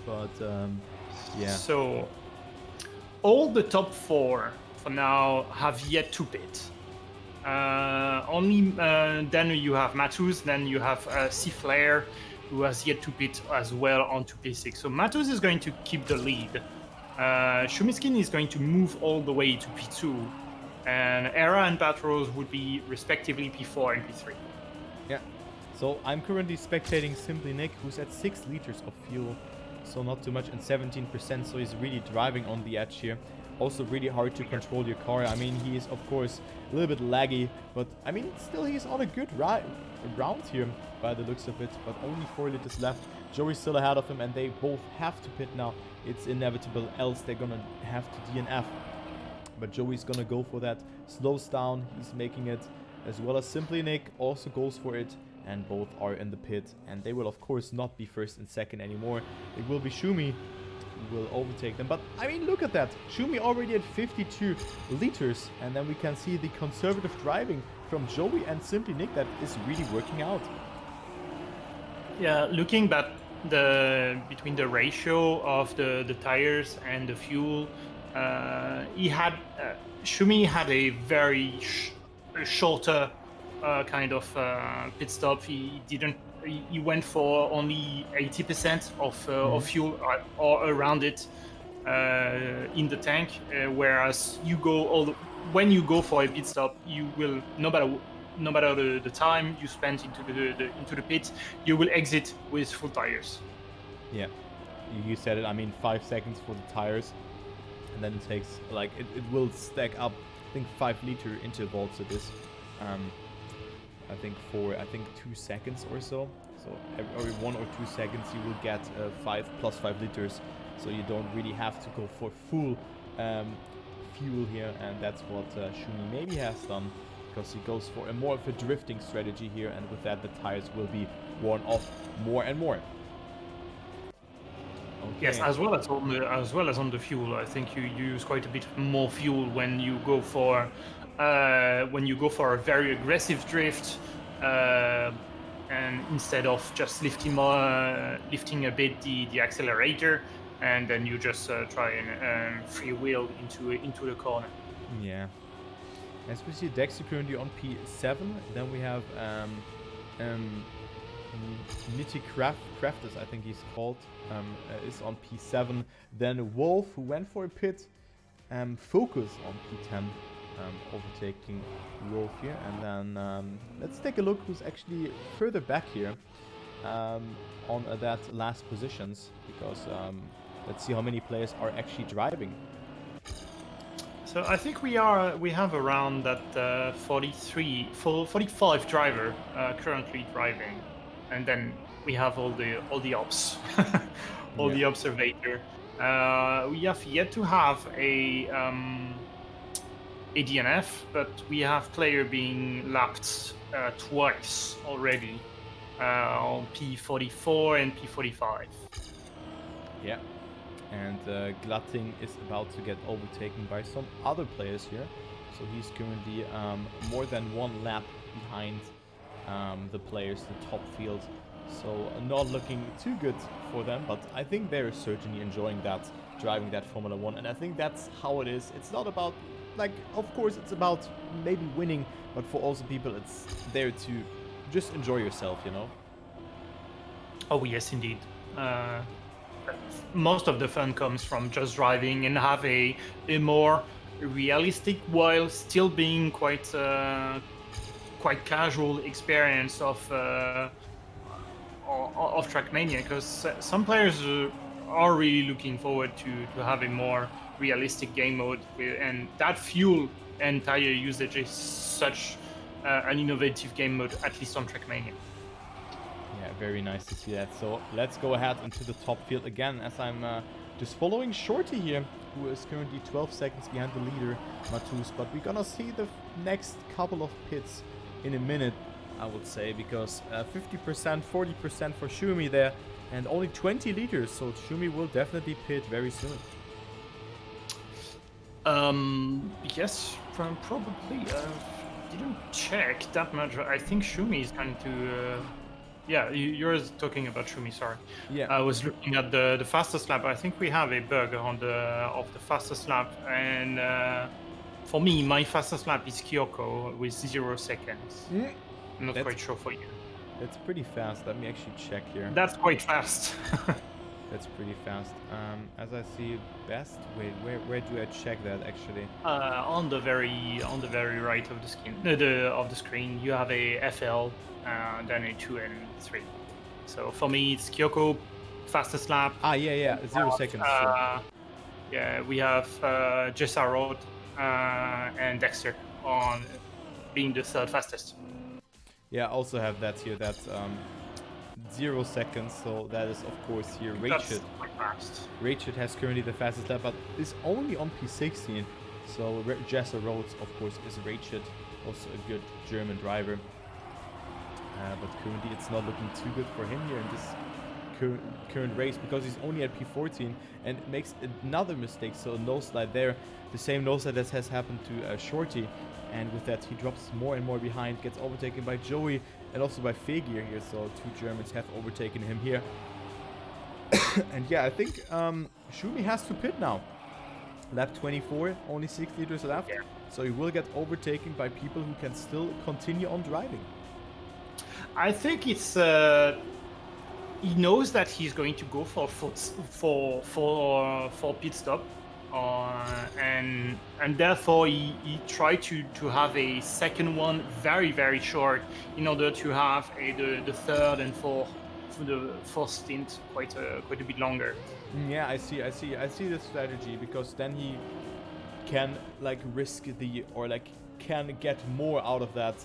Speaker 1: But yeah.
Speaker 2: So all the top 4 for now have yet to pit. Only then you have Matus, then you have C-Flare, who has yet to pit as well onto P6. So Matus is going to keep the lead. Shumiskin is going to move all the way to P2. And Era and Pastros would be respectively P4 and P3.
Speaker 1: Yeah. So I'm currently spectating Simply Nick, who's at 6 liters of fuel. So not too much, and 17%, so he's really driving on the edge here. Also really hard to control your car. I mean, he is of course a little bit laggy, but I mean, still he's on a good round here by the looks of it, but only 4 liters left. Joey's still ahead of him, and they both have to pit now. It's inevitable, else they're gonna have to DNF. But Joey's gonna go for that. Slows down, he's making it, as well as Simply Nick also goes for it. And both are in the pit, and they will of course not be first and second anymore. It will be Shumi who will overtake them. But I mean, look at that. Shumi already at 52 liters, and then we can see the conservative driving from Joey and Simply Nick that is really working out.
Speaker 2: Yeah, looking back between the ratio of the tires and the fuel, Shumi had a very shorter kind of pit stop. He went for only 80% of fuel or around it in the tank, whereas when you go for a pit stop, you will, no matter the time you spend into the pit, you will exit with full tires. Yeah,
Speaker 1: you said it. I mean, 5 seconds for the tires, and then it takes like it will stack up. I think 5 liter intervals it is. I think 2 seconds or so. So every 1 or 2 seconds you will get 5 plus 5 liters. So you don't really have to go for full fuel here, and that's what Shumi maybe has done, because he goes for more of a drifting strategy here, and with that the tires will be worn off more and more. Okay.
Speaker 2: Yes, as well as on the fuel. I think you use quite a bit more fuel when you go for a very aggressive drift, and instead of just lifting a bit the accelerator, and then you just try and freewheel into the corner.
Speaker 1: Yeah. As we see, Dexter currently on P7. Then we have Nitty Crafters, I think he's called, is on P7. Then Wolf, who went for a pit. Focus on P10, overtaking Wolf here. And then let's take a look who's actually further back here on that last positions, because let's see how many players are actually driving.
Speaker 2: So I think we have around that 45 driver currently driving, and then we have all the ops, the observator. We have yet to have a DNF, but we have player being lapped twice already on P44 and P45.
Speaker 1: Yeah. And Glatting is about to get overtaken by some other players here. So he's currently more than 1 lap behind the players, the top field. So not looking too good for them, but I think they're certainly enjoying that, driving that Formula 1. And I think that's how it is. It's not about, like, of course it's about maybe winning, but for also people it's there to just enjoy yourself, you know?
Speaker 2: Oh yes, indeed. Most of the fun comes from just driving and have a more realistic, while still being quite casual experience of Trackmania, because some players are really looking forward to have a more realistic game mode, and that fuel and tire usage is such an innovative game mode, at least on Trackmania.
Speaker 1: Yeah, very nice to see that. So let's go ahead into the top field again, as I'm just following Shorty here, who is currently 12 seconds behind the leader, Matus. But we're gonna see the next couple of pits in a minute, I would say, because 50%, 40% for Shumi there, and only 20 liters. So Shumi will definitely pit very soon.
Speaker 2: Yes, probably. Didn't check that much. I think Shumi is going to. Yeah, you're talking about Shumi. Sorry.
Speaker 1: Yeah.
Speaker 2: I was looking at the fastest lap. I think we have a bug on the fastest lap, and for me, my fastest lap is Kyoko with 0 seconds. I'm not quite sure for you.
Speaker 1: That's pretty fast. Let me actually check here.
Speaker 2: That's quite fast.
Speaker 1: That's pretty fast. As I see, best. Wait, where do I check that actually?
Speaker 2: On the very right of the screen, you have a FL, then a 2 and 3. So for me, it's Kyoko, fastest lap.
Speaker 1: Yeah, 0 seconds. Sure.
Speaker 2: Yeah, we have Jessa Road and Dexter on being the 3rd fastest.
Speaker 1: Yeah, I also have that here. That's 0 seconds, so that is of course here Rachid. Rachid has currently the fastest lap, but is only on P16. So Jessa Rhodes, of course, is Rachid, also a good German driver. But currently it's not looking too good for him here in this current race, because he's only at P14 and makes another mistake. So a nose slide there, the same nose slide that has happened to Shorty. And with that, he drops more and more behind, gets overtaken by Joey and also by Fegir here. So 2 Germans have overtaken him here. And yeah, I think Shumi has to pit now. Lap 24, only 6 liters left.
Speaker 2: Yeah.
Speaker 1: So he will get overtaken by people who can still continue on driving.
Speaker 2: I think it's he knows that he's going to go for pit stop. And therefore he tried to have a second one very, very short, in order to have the 3rd and 4th for the 4th stint quite a bit longer.
Speaker 1: Yeah, I see the strategy, because then he can like risk can get more out of that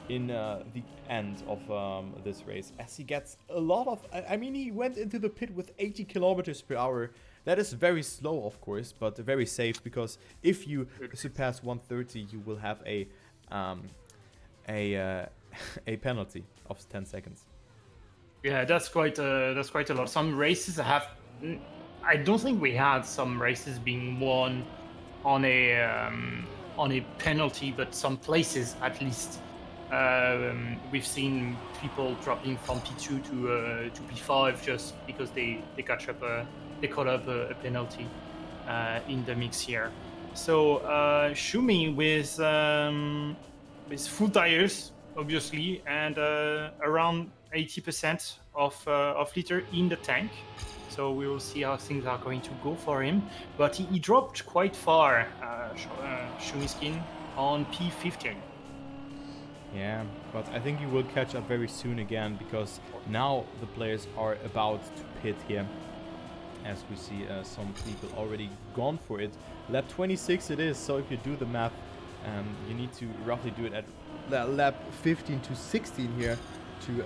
Speaker 1: in the end of this race, as he gets a lot of. I mean, he went into the pit with 80 kilometers per hour. That is very slow, of course, but very safe, because if you surpass 130, you will have a penalty of 10 seconds.
Speaker 2: Yeah, that's quite a lot. Some races have. I don't think we had some races being won on a penalty, but some places at least. We've seen people dropping from P2 to P5 just because they caught up a penalty in the mix here. So Shumi with full tires, obviously, and around 80% of liter in the tank. So we will see how things are going to go for him. But he dropped quite far, Shumiskin, on P15.
Speaker 1: Yeah, but I think he will catch up very soon again, because now the players are about to pit here. As we see some people already gone for it. Lap 26 it is, so if you do the math, you need to roughly do it at lap 15 to 16 here to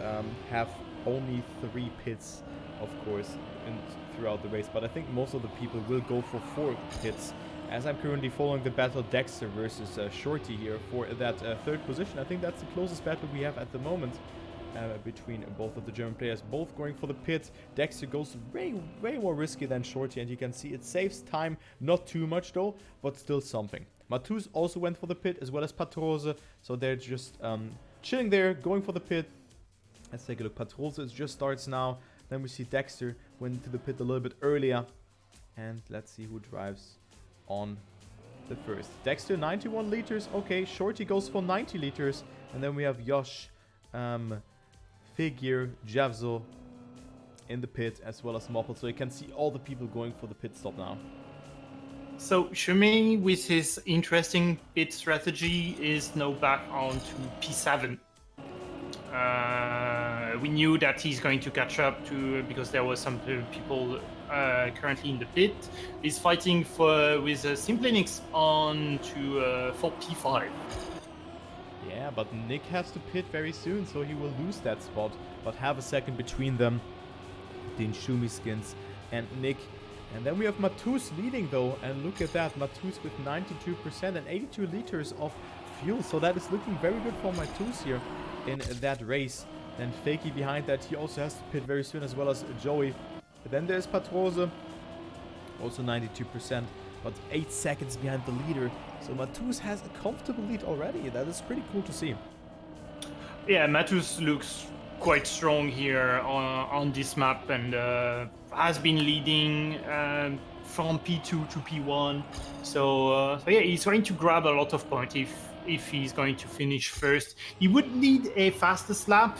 Speaker 1: have only 3 pits, of course, throughout the race. But I think most of the people will go for 4 pits, as I'm currently following the battle Dexter versus Shorty here for that 3rd position. I think that's the closest battle we have at the moment. between both of the German players, both going for the pit. Dexter goes way more risky than Shorty, and you can see it saves time, not too much though, but still something. Matus also went for the pit, as well as Patrose, so they're just chilling there, going for the pit. Let's take a look. Patrose just starts now. Then we see Dexter went to the pit a little bit earlier, and let's see who drives on the first. Dexter 91 liters, okay. Shorty goes for 90 liters, and then we have Josh, Figure, Javzo in the pit, as well as Moppel. So you can see all the people going for the pit stop now.
Speaker 2: So Shumei, with his interesting pit strategy, is now back on to P7. We knew that he's going to catch up to, because there were some people currently in the pit. He's fighting with Simplinix on to for P5.
Speaker 1: Yeah, but Nick has to pit very soon, so he will lose that spot. But have a second between them, the Inshumi Skins and Nick. And then we have Matus leading though, and look at that, Matus with 92% and 82 liters of fuel. So that is looking very good for Matus here in that race. And Fakey behind that, he also has to pit very soon, as well as Joey. But then there's Patrose, also 92%, but 8 seconds behind the leader. So Matus has a comfortable lead already. That is pretty cool to see.
Speaker 2: Yeah, Matus looks quite strong here on this map, and has been leading from P2 to P1. So yeah, he's going to grab a lot of points if he's going to finish first. He would need a fastest lap.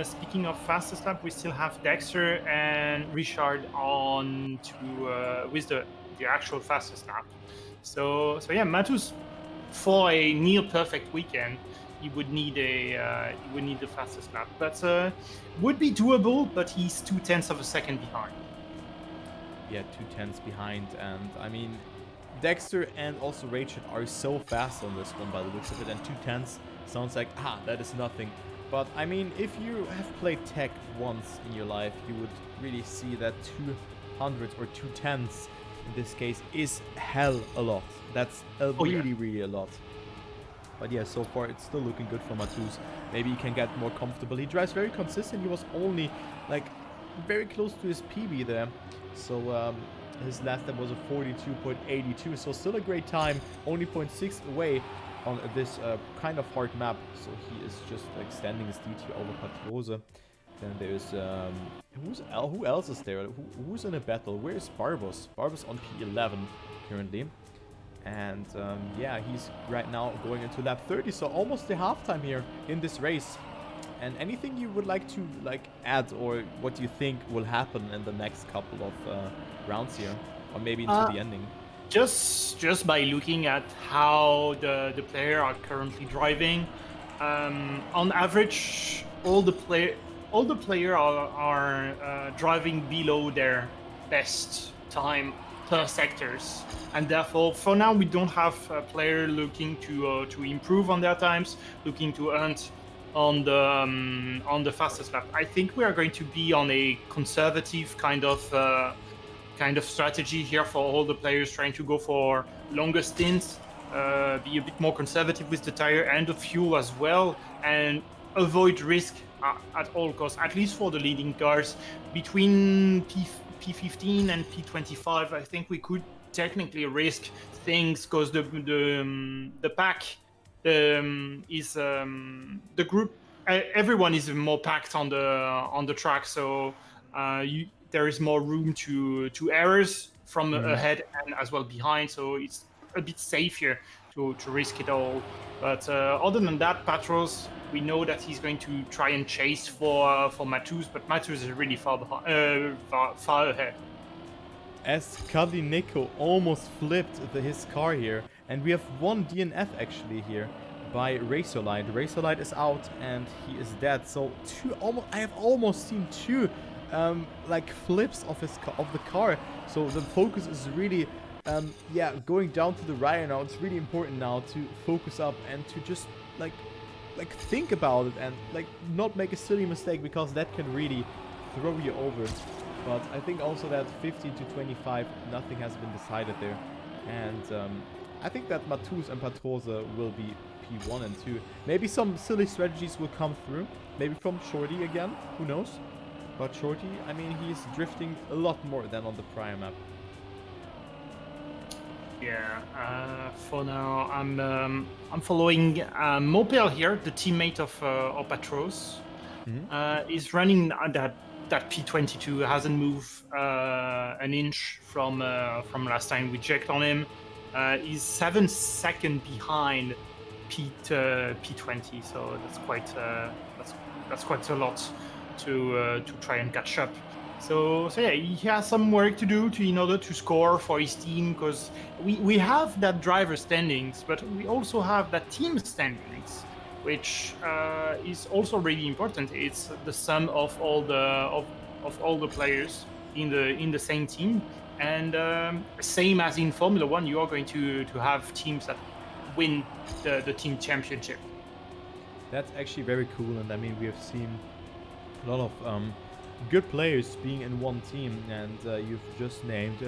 Speaker 2: Speaking of fastest lap, we still have Dexter and Richard on to with the actual fastest lap. So yeah, Matus, for a near perfect weekend, he would need the fastest lap, but would be doable. But he's 0.2 of a second behind.
Speaker 1: Yeah, 0.2 behind, and I mean, Dexter and also Rachel are so fast on this one by the looks of it, and 0.2 sounds like that is nothing. But I mean, if you have played tech once in your life, you would really see that 200 or 0.2 in this case is hell a lot. That's really a lot. But yeah, so far it's still looking good for Matus. Maybe he can get more comfortable. He drives very consistent. He was only like very close to his PB there. So his last time was a 42.82. So still a great time. Only 0.6 away on this kind of hard map. So he is just extending his lead here over Patrose. Then there's who else is there? Who's in a battle? Where is Barbos? Barbos on P11 currently. And yeah, he's right now going into lap 30, so almost the halftime here in this race. And anything you would like to add, or what do you think will happen in the next couple of rounds here, or maybe into the ending?
Speaker 2: Just by looking at how the player are currently driving, on average, all the player are driving below their best time per sectors, and therefore for now we don't have a player looking to improve on their times, looking to hunt on the fastest lap. I think we are going to be on a conservative kind of strategy here for all the players, trying to go for longer stints, be a bit more conservative with the tire and the fuel as well, and avoid risk at all costs, at least for the leading cars. Between P15 and P25, I think we could technically risk things, because the pack is the group. Everyone is more packed on the track, so there is more room to errors from ahead and as well behind. So it's a bit safer to risk it all. But other than that, Patros, we know that he's going to try and chase for Matus, but Matus is really far ahead.
Speaker 1: As Kadineko almost flipped his car here, and we have one DNF actually here by Razorlight. Razorlight is out and he is dead. So I have almost seen two flips of the car. So the focus is really going down to the right now. It's really important now to focus up and to just think about it and not make a silly mistake, because that can really throw you over. But I think also that 15 to 25, nothing has been decided there, and I think that Matus and Patrose will be P1 and 2. Maybe some silly strategies will come through. Maybe from Shorty again, who knows? But Shorty, I mean, he's drifting a lot more than on the prior map.
Speaker 2: Yeah, for now, I'm following Mopel here, the teammate of Patros. Is running that P22, hasn't moved an inch from last time we checked on him. He's 7 seconds behind P20, so that's quite a lot to try and catch up. So yeah, he has some work to do in order to score for his team, because we have that driver standings, but we also have that team standings, which is also really important. It's the sum of all the players in the same team, and same as in Formula One, you are going to have teams that win the team championship.
Speaker 1: That's actually very cool, and I mean, we have seen a lot of good players being in one team, and you've just named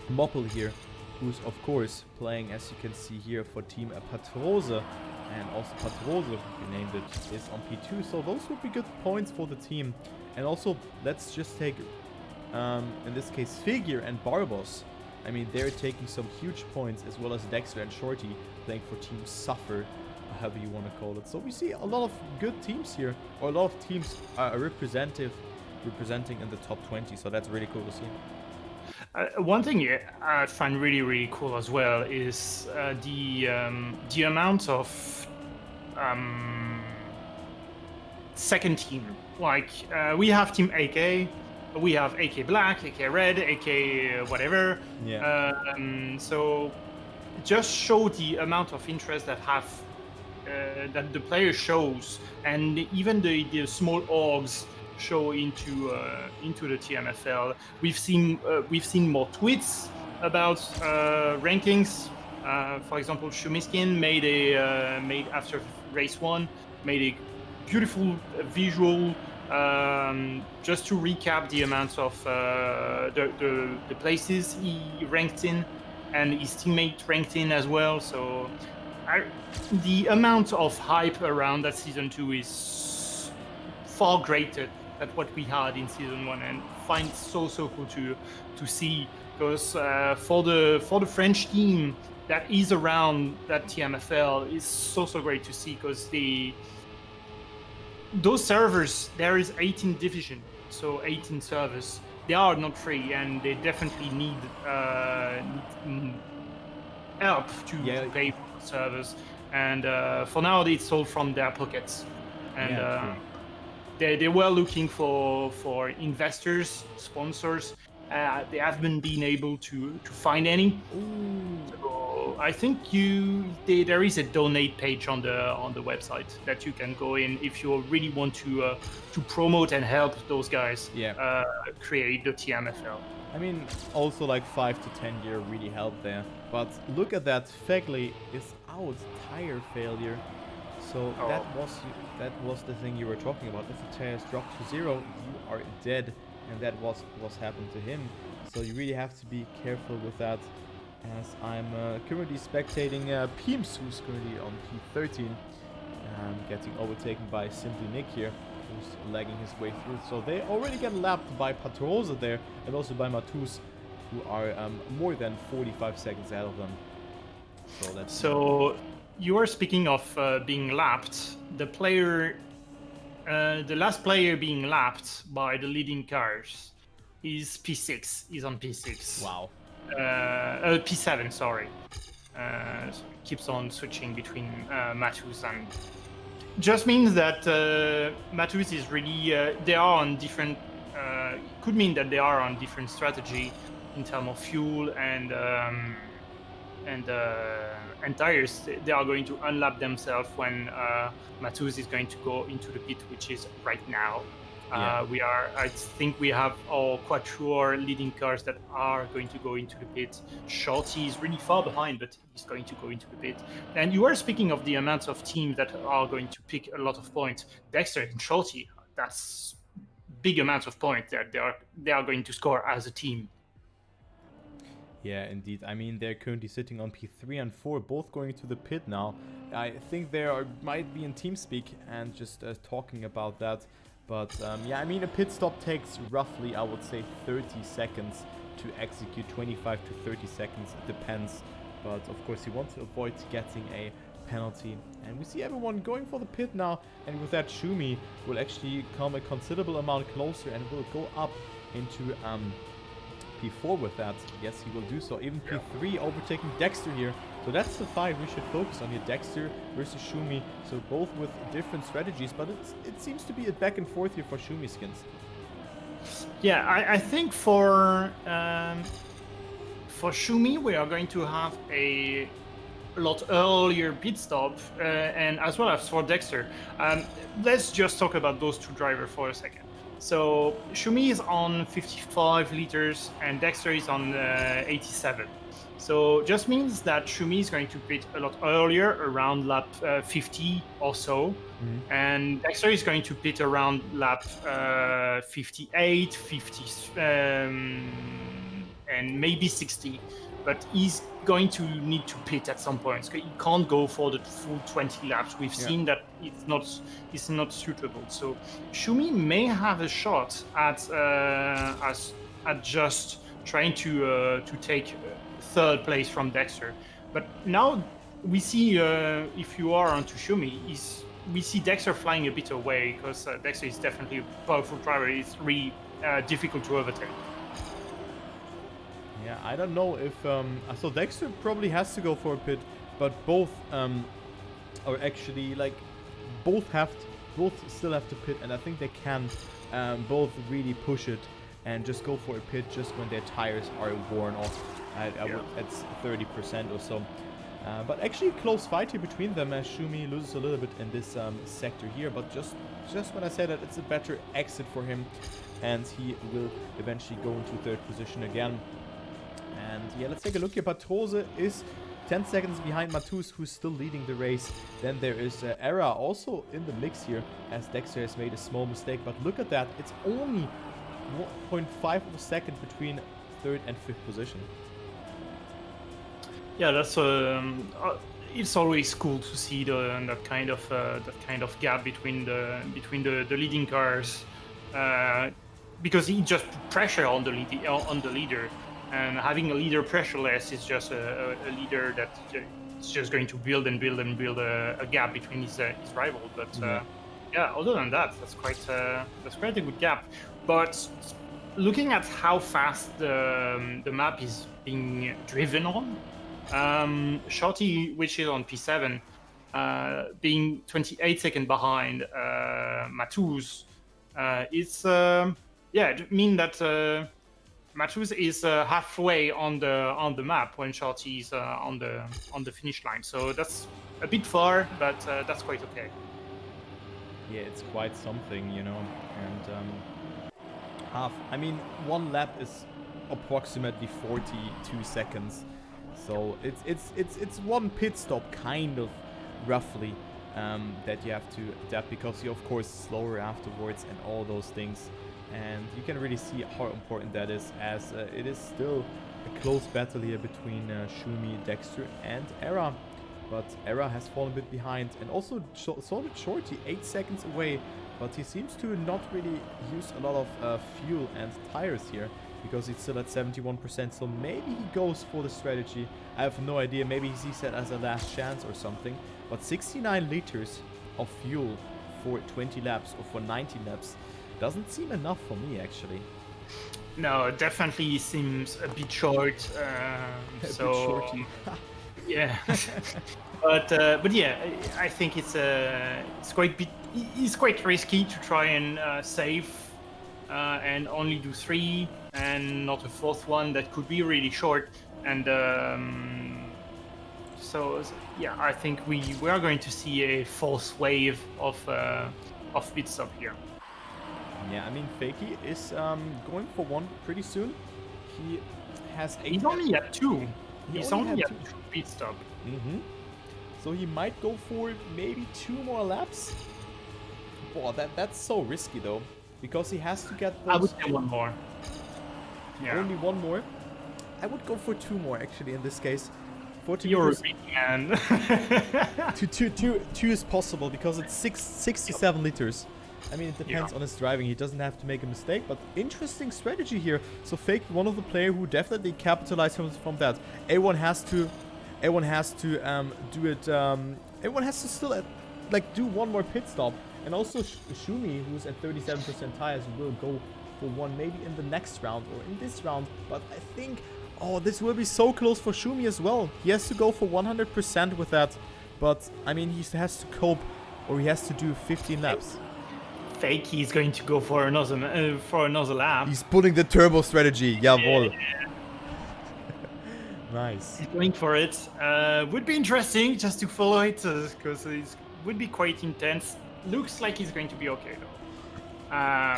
Speaker 1: Moppel here, who's of course playing, as you can see here, for Team Patrose, and also Patrose, you named it, is on P2, so those would be good points for the team. And also, let's just take, in this case, Figure and Barbos. I mean, they're taking some huge points, as well as Dexter and Shorty playing for Team Suffer, however you want to call it. So we see a lot of good teams here, or a lot of teams are representing in the top 20, so that's really cool to see.
Speaker 2: One thing I find really cool as well is the amount of second team. Like we have Team AK, we have AK Black, AK Red, AK whatever.
Speaker 1: Yeah.
Speaker 2: So just show the amount of interest that the player shows, and even the small orgs show into the TMFL. We've seen more tweets about rankings. For example, Shumiskin made after race 1 made a beautiful visual just to recap the amounts of the places he ranked in, and his teammate ranked in as well. So the amount of hype around that season 2 is far greater than what we had in season 1, and find it so cool to see, because for the French team that is around that TMFL is so great to see, because those servers, there is 18 division, so 18 servers. They are not free, and they definitely need help to pay for the servers. And for now, it's all from their pockets. And they were looking for investors, sponsors. They haven't been able to find any. So I think there is a donate page on the website that you can go in if you really want to promote and help those guys create the TMFL.
Speaker 1: I mean, also like 5 to 10 year really helped there. But look at that, Fegley is out, tire failure. So that was the thing you were talking about. If the tires drop to 0, you are dead, and that was what's happened to him. So you really have to be careful with that. As I'm currently spectating Peems, who's currently on P13, getting overtaken by Simply Nick here, who's lagging his way through. So they already get lapped by Patrosa there, and also by Matus, who are more than 45 seconds ahead of them. So that's...
Speaker 2: So you are speaking of being lapped. The last player being lapped by the leading cars is P6. He's on P6.
Speaker 1: Wow.
Speaker 2: P7, sorry. So keeps on switching between Matus, and just means that Matus is really they are on different. Could mean that they are on different strategy in terms of fuel and tires. They are going to unlap themselves when Matus is going to go into the pit, which is right now. I think we have our Quattro leading cars that are going to go into the pit. Shorty is really far behind, but he's going to go into the pit. And you are speaking of the amounts of teams that are going to pick a lot of points. Dexter and Shorty, that's big amounts of points that they are going to score as a team.
Speaker 1: Yeah, indeed. I mean, they're currently sitting on P3 and 4, both going to the pit now. I think they might be in TeamSpeak and just talking about that. But yeah, I mean, a pit stop takes roughly, I would say, 30 seconds to execute, 25 to 30 seconds, it depends. But of course, you want to avoid getting a penalty. And we see everyone going for the pit now. And with that, Shumi will actually come a considerable amount closer and will go up into P4 with that. Yes, he will do so. Even P3 overtaking Dexter here. So that's the fight we should focus on here. Dexter versus Shumi. So both with different strategies, but it seems to be a back and forth here for Shumi skins.
Speaker 2: Yeah, I think for Shumi, we are going to have a lot earlier pit stop, and as well as for Dexter. Let's just talk about those two drivers for a second. So Shumi is on 55 liters and Dexter is on 87. So just means that Shumi is going to pit a lot earlier, around lap 50 or so, and Dexter is going to pit around lap 58, 50, and maybe 60. But he's going to need to pit at some point. He can't go for the full 20 laps. We've seen that it's not suitable. So Shumi may have a shot at just trying to take third place from Dexter. But now we see, if you are onto Shumi, we see Dexter flying a bit away, because Dexter is definitely a powerful driver. It's really difficult to overtake.
Speaker 1: Yeah, I don't know if so Dexter probably has to go for a pit, but both are actually like both still have to pit, and I think they can both really push it and just go for a pit just when their tires are worn off at 30% or so. But actually close fight here between them, as Shumi loses a little bit in this sector here, but just when I say that, it's a better exit for him, and he will eventually go into third position again. And yeah, let's take a look here. Patrose is 10 seconds behind Matus, who's still leading the race. Then there is Era also in the mix here, as Dexter has made a small mistake. But look at that, it's only 0.5 of a second between third and fifth position.
Speaker 2: Yeah, that's it's always cool to see that kind of gap between the leading cars, because he just put pressure on the leader. And having a leader pressureless is just a leader that is just going to build a gap between his rival. But yeah, other than that, that's quite a good gap. But looking at how fast the map is being driven on, Shorty, which is on P7, being 28 seconds behind Matus, it means that Matus is halfway on the map when Shorty is on the finish line. So that's a bit far, but that's quite okay.
Speaker 1: Yeah, it's quite something, you know. And one lap is approximately 42 seconds. So it's one pit stop, kind of roughly, that you have to adapt, because you're of course slower afterwards and all those things. And you can really see how important that is, as it is still a close battle here between Shumi, Dexter, and Era. But Era has fallen a bit behind, and also so did Shorty, 8 seconds away. But he seems to not really use a lot of fuel and tires here, because he's still at 71%. So maybe he goes for the strategy. I have no idea. Maybe he sees that as a last chance or something. But 69 liters of fuel for 20 laps or for 19 laps doesn't seem enough for me, actually.
Speaker 2: No, it definitely seems a bit short.
Speaker 1: Bit shorty.
Speaker 2: Yeah, but yeah, I think it's quite risky to try and save and only do 3 and not a 4th one that could be really short. And so yeah, I think we are going to see a 4th wave of pit stop here.
Speaker 1: Yeah, I mean, Fakey is going for one pretty soon. He has 8.
Speaker 2: He's only at 2. He's only at 2 pit stop.
Speaker 1: So he might go for maybe 2 more laps. Boy, that's so risky though, because he has to get those...
Speaker 2: I would say 1 more. Yeah.
Speaker 1: Only 1 more. I would go for 2 more actually in this case. 40
Speaker 2: You're a
Speaker 1: meters.
Speaker 2: big man.
Speaker 1: Two is possible because it's 67 liters. I mean, it depends on his driving. He doesn't have to make a mistake, but interesting strategy here. So Fake, one of the players who definitely capitalized from that. A1 has to do it. A1 has to still like do one more pit stop, and also Shumi, who's at 37% tires, will go for one maybe in the next round or in this round. But I think, oh, this will be so close for Shumi as well. He has to go for 100% with that, but I mean, he has to cope, or he has to do 15 laps.
Speaker 2: Fake, he's going to go for another lap.
Speaker 1: He's pulling the turbo strategy. Jawohl.
Speaker 2: Yeah.
Speaker 1: Nice.
Speaker 2: He's going for it. Would be interesting just to follow it because it would be quite intense. Looks like he's going to be okay though. I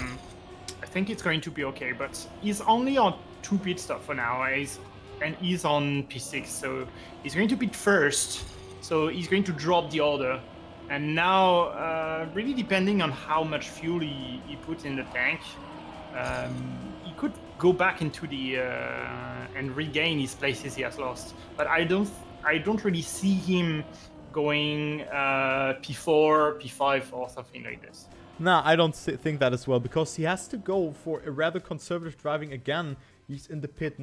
Speaker 2: think it's going to be okay, but he's only on 2 pit stops for now, and he's on P6, so he's going to pit first. So he's going to drop the order. And now, really depending on how much fuel he put in the tank, he could go back into the and regain his places he has lost. But I don't really see him going P4, P5 or something like this.
Speaker 1: Nah, I don't think that as well, because he has to go for a rather conservative driving again. He's in the pits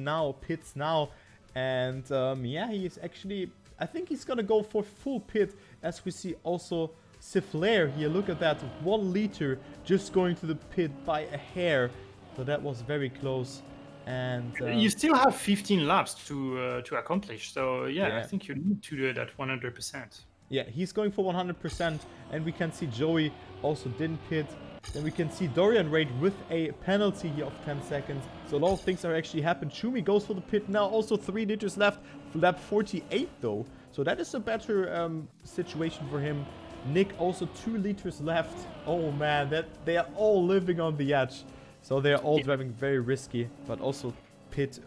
Speaker 1: now, and yeah, he is actually. I think he's gonna go for full pit, as we see also Siflair here. Look at that, 1 liter just going to the pit by a hair. So that was very close. And
Speaker 2: you still have 15 laps to accomplish. So yeah, I think you need to do it at 100%.
Speaker 1: Yeah, he's going for 100%, and we can see Joey also didn't pit. Then we can see Dorian Raid with a penalty here of 10 seconds. So a lot of things are actually happened. Shumi goes for the pit now, also 3 liters left, lap 48 though. So that is a better situation for him. Nick also 2 liters left. Oh man, that they are all living on the edge. So they are all driving very risky, but also pit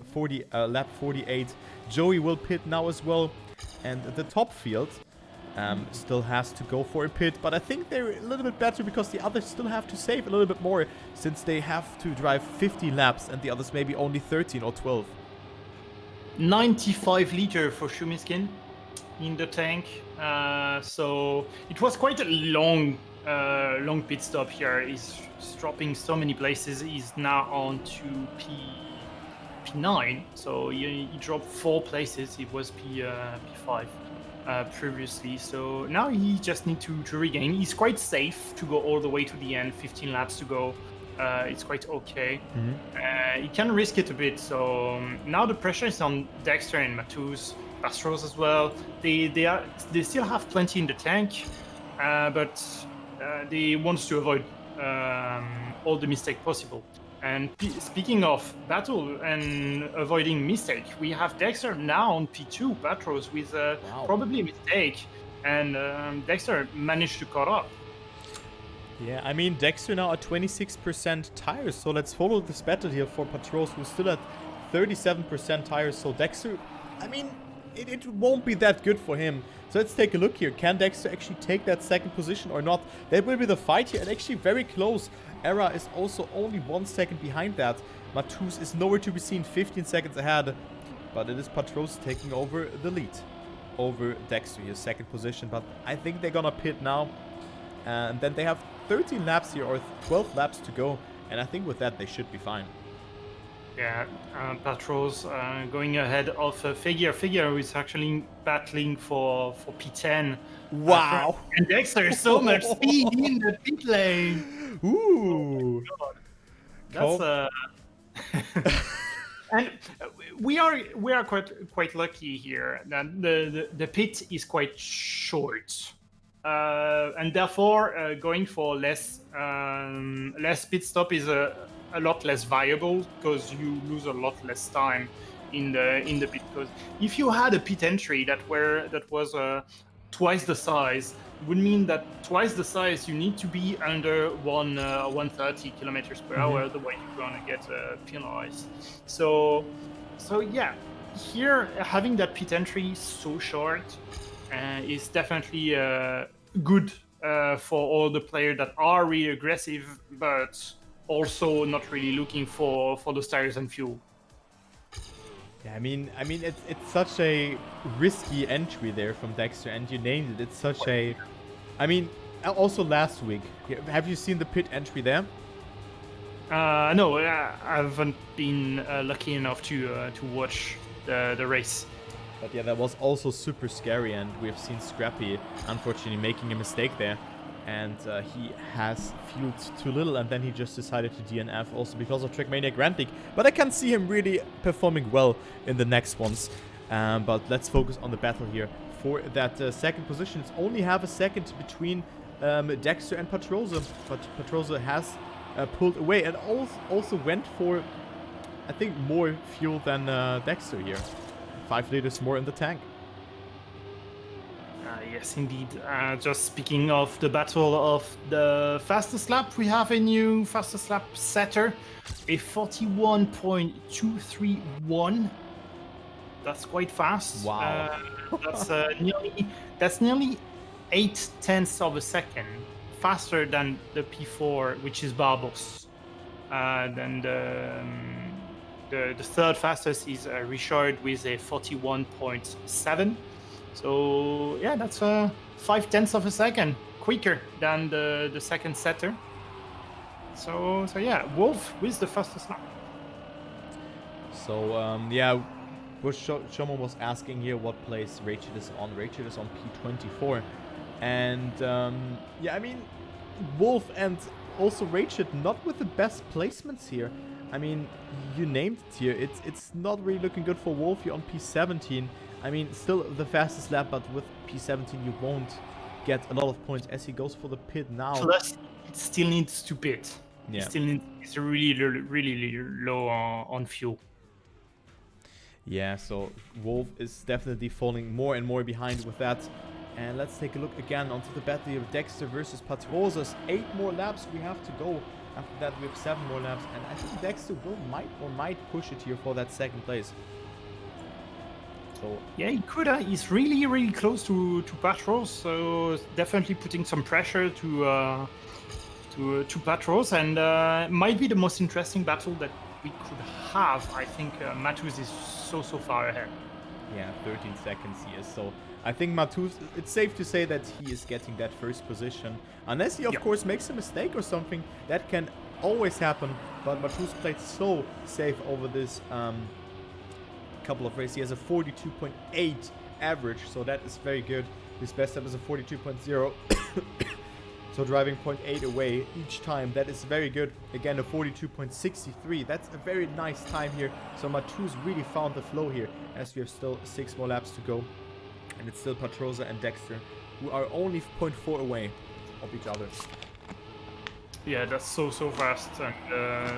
Speaker 1: lap 48. Joey will pit now as well. And the top field still has to go for a pit, but I think they're a little bit better because the others still have to save a little bit more, since they have to drive 50 laps and the others maybe only 13 or 12.
Speaker 2: 95 liter for Shumiskin in the tank, so it was quite a long pit stop here. He's dropping so many places. He's now on to P9, so he dropped 4 places. It was P5 previously, so now he just needs to regain. He's quite safe to go all the way to the end, 15 laps to go. It's quite okay. He can risk it a bit, so now the pressure is on Dexter and Matus, Pastros as well. They still have plenty in the tank, but they want to avoid all the mistake possible. And speaking of battle and avoiding mistake, we have Dexter now on P2, Patros, with probably a mistake, and Dexter managed to caught up.
Speaker 1: Yeah, I mean, Dexter now at 26% tires, so let's follow this battle here for Patros, who's still at 37% tires. So Dexter, I mean, it won't be that good for him. So let's take a look here. Can Dexter actually take that second position or not? That will be the fight here, and actually very close. Era is also only 1 second behind that. Matus is nowhere to be seen, 15 seconds ahead. But it is Patros taking over the lead over Dexter, his second position. But I think they're gonna pit now. And then they have 13 laps here, or 12 laps to go. And I think with that, they should be fine.
Speaker 2: Yeah, Patros going ahead of Figure. Figure is actually battling for P10.
Speaker 1: Wow!
Speaker 2: And Dexter, so much speed in the pit lane.
Speaker 1: Ooh!
Speaker 2: Oh that's and we are quite lucky here that the pit is quite short. And therefore, going for less pit stop is a lot less viable, because you lose a lot less time in the pit. Because if you had a pit entry that was twice the size, it would mean that twice the size you need to be under 130 kilometers per hour, otherwise you're gonna get penalized. So yeah, here having that pit entry so short is definitely good for all the players that are really aggressive, but also not really looking for those tires and fuel.
Speaker 1: Yeah, I mean, it's such a risky entry there from Dexter, and you named it. It's such a, I mean, also last week. Have you seen the pit entry there?
Speaker 2: No, I haven't been lucky enough to watch the race.
Speaker 1: But yeah, that was also super scary, and we've seen Scrappy unfortunately making a mistake there, and he has fueled too little, and then he just decided to DNF also because of Trackmania Grand League. But I can see him really performing well in the next ones. But let's focus on the battle here for that second position. It's only half a second between Dexter and Patroza, but Patroza has pulled away and also went for, I think, more fuel than Dexter here. 5 liters more in the tank.
Speaker 2: Yes, indeed. Just speaking of the battle of the fastest lap, we have a new fastest lap setter, a 41.231. That's quite fast.
Speaker 1: Wow.
Speaker 2: That's nearly 0.8 of a second faster than the P4, which is Barbos. Then the third fastest is Richard with a 41.7. So yeah, that's 0.5 of a second quicker than the second setter. So yeah, Wolf with the fastest lap.
Speaker 1: So yeah, Shomo was asking here what place Rachel is on. Rachel is on P24, and yeah, I mean, Wolf and also Rachel not with the best placements here. I mean, you named it here. It's not really looking good for Wolf. You're on P17. I mean, still the fastest lap, but with P17 you won't get a lot of points as he goes for the pit now.
Speaker 2: Plus, it still needs to pit.
Speaker 1: Yeah.
Speaker 2: It still needs, it's really low on fuel.
Speaker 1: Yeah, so Wolf is definitely falling more and more behind with that. And let's take a look again onto the battle of Dexter versus Patrozas. 8 more laps we have to go. After that we have 7 more laps, and I think Dexter might push it here for that second place. So
Speaker 2: yeah, he could. He's really close to Patros, so definitely putting some pressure to Patros, and might be the most interesting battle that we could have. I think Matus is so far ahead.
Speaker 1: Yeah, 13 seconds here. So I think Matus, it's safe to say that he is getting that first position. Unless he, of course, makes a mistake or something. That can always happen. But Matus played so safe over this couple of races. He has a 42.8 average, so that is very good. His best lap is a 42.0. So driving 0.8 away each time, that is very good. Again, a 42.63. That's a very nice time here. So Matus really found the flow here, as we have still 6 more laps to go. And it's still Patroza and Dexter, who are only 0.4 away of each other.
Speaker 2: Yeah, that's so fast and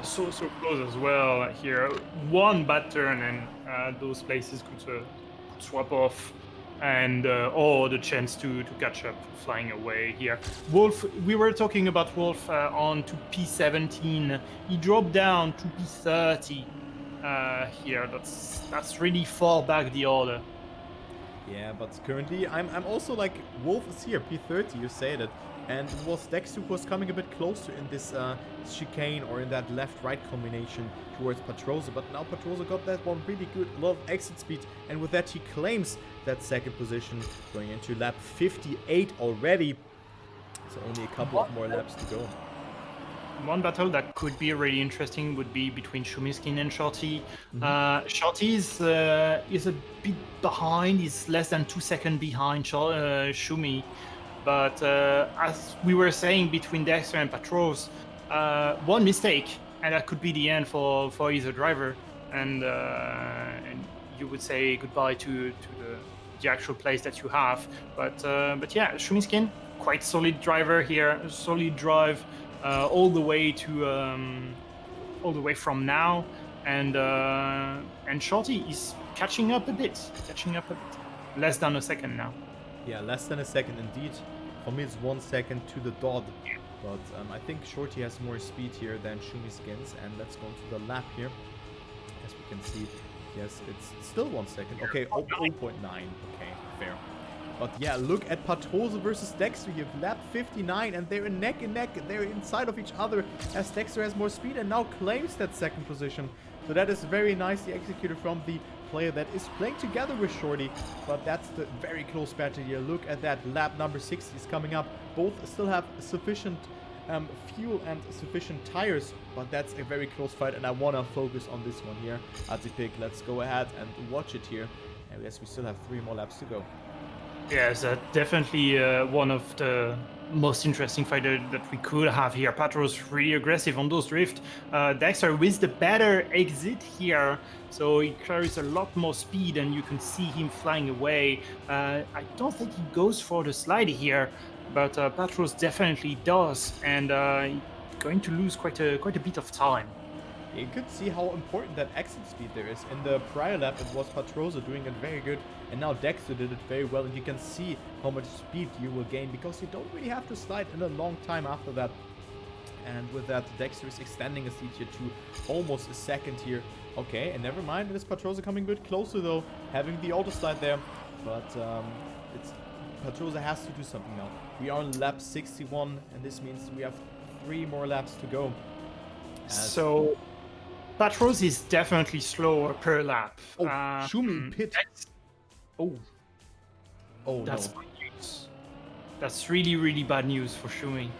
Speaker 2: so close as well here. One bad turn and those places could swap off, and or the chance to catch up flying away here. Wolf, we were talking about Wolf on to P17. He dropped down to P30 here. That's really far back the order.
Speaker 1: Yeah, but currently I'm also like, Wolf is here, P30, you say that. And it was Dexter who was coming a bit closer in this chicane or in that left-right combination towards Patroza. But now Patroza got that one really good, a lot of exit speed. And with that he claims that second position going into lap 58 already. So only a couple of more laps to go.
Speaker 2: One battle that could be really interesting would be between Shumiskin and Shorty. Shorty is a bit behind. He's less than 2 seconds behind Shumi. But as we were saying, between Dexter and Patros, one mistake, and that could be the end for either driver. And you would say goodbye to the actual place that you have. But yeah, Shumiskin, quite solid driver here, solid drive. All the way from now, and Shorty is catching up a bit, less than a second now.
Speaker 1: Yeah, less than a second indeed. For me, it's 1 second to the dot. But I think Shorty has more speed here than Shumiskins, and let's go into the lap here. As we can see, yes, it's still 1 second. Okay, 0.9. Okay, fair. But yeah, look at Patroza versus Dexter. You have lap 59 and they're neck and neck. They're inside of each other as Dexter has more speed and now claims that second position. So that is very nicely executed from the player that is playing together with Shorty, but that's the very close battle here. Look at that, lap number 60 is coming up. Both still have sufficient fuel and sufficient tires, but that's a very close fight, and I want to focus on this one here. Atypick, let's go ahead and watch it here. And yes, we still have 3 more laps to go.
Speaker 2: Yes, definitely one of the most interesting fighter that we could have here. Patros really aggressive on those drift. Dexter with the better exit here, so he carries a lot more speed, and you can see him flying away. I don't think he goes for the slide here, but Patros definitely does, and going to lose quite a bit of time.
Speaker 1: You could see how important that exit speed there is. In the prior lap, it was Patroza doing it very good, and now Dexter did it very well, and you can see how much speed you will gain, because you don't really have to slide in a long time after that. And with that, Dexter is extending his lead here to almost a second here. Okay, and never mind, it is Patroza coming a bit closer though, having the auto slide there, but Patroza has to do something now. We are on lap 61, and this means we have 3 more laps to go.
Speaker 2: So Patros is definitely slower per lap.
Speaker 1: Oh, Schumi pit. Oh,
Speaker 2: that's
Speaker 1: no.
Speaker 2: bad news. That's really, really bad news for Schumi.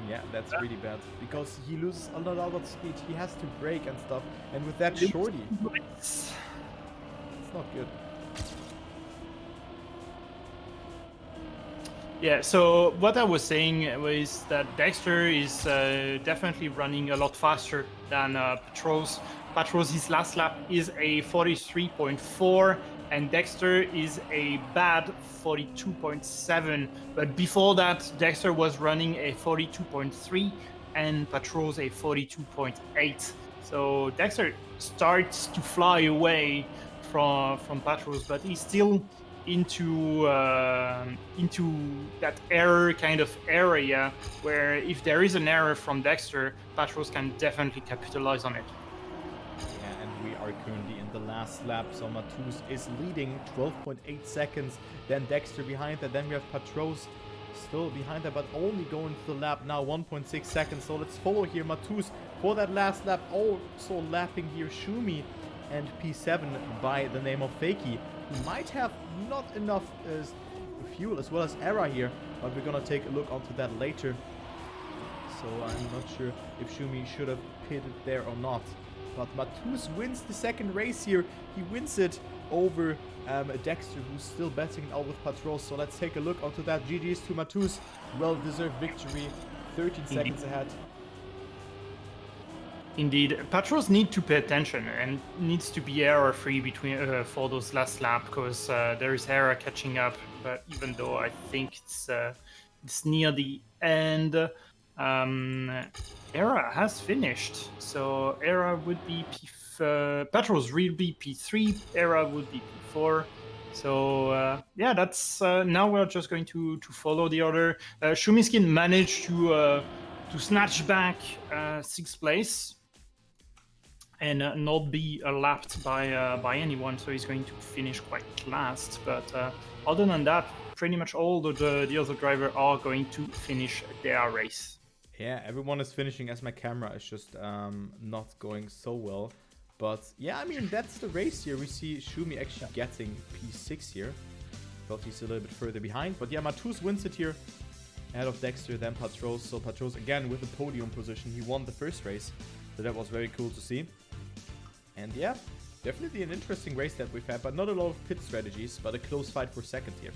Speaker 1: Yeah, that's really bad, because he loses a lot of speed. He has to brake and stuff, and with that Shorty, it's not good.
Speaker 2: Yeah, so what I was saying was that Dexter is definitely running a lot faster than Patros. Patros' last lap is a 43.4, and Dexter is a bad 42.7. But before that, Dexter was running a 42.3 and Patros a 42.8. So Dexter starts to fly away from Patros, but he's still into that error kind of area where if there is an error from Dexter, Patros can definitely capitalize on it.
Speaker 1: Yeah, and we are currently in the last lap, so Matus is leading 12.8 seconds, then Dexter behind that, then we have Patros still behind that, but only going to the lap now 1.6 seconds. So let's follow here Matus for that last lap, also lapping here Schumi and P7 by the name of Fakey, who might have not enough fuel as well as Era here, but we're gonna take a look onto that later. So I'm not sure if Schumi should have pitted there or not. But Matus wins the second race here. He wins it over Dexter, who's still battling out with Patros. So let's take a look onto that. GG's to Matus. Well-deserved victory. 13 seconds ahead.
Speaker 2: Indeed, Patros need to pay attention and needs to be error-free between for those last lap, because there is error catching up. But even though I think it's near the end, Era has finished. So Era would be Patros will be P3. Era would be P4. So yeah, that's now we're just going to follow the order. Shumiskin managed to snatch back 6th place and not be lapped by anyone, so he's going to finish quite last. But other than that, pretty much all the other drivers are going to finish their race.
Speaker 1: Yeah, everyone is finishing, as my camera is just not going so well. But yeah, I mean, that's the race here. We see Schumi actually getting P6 here. But he's a little bit further behind. But yeah, Matus wins it here ahead of Dexter, then Patros. So Patros again with the podium position. He won the first race. So that was very cool to see. And yeah, definitely an interesting race that we've had, but not a lot of pit strategies, but a close fight for second here.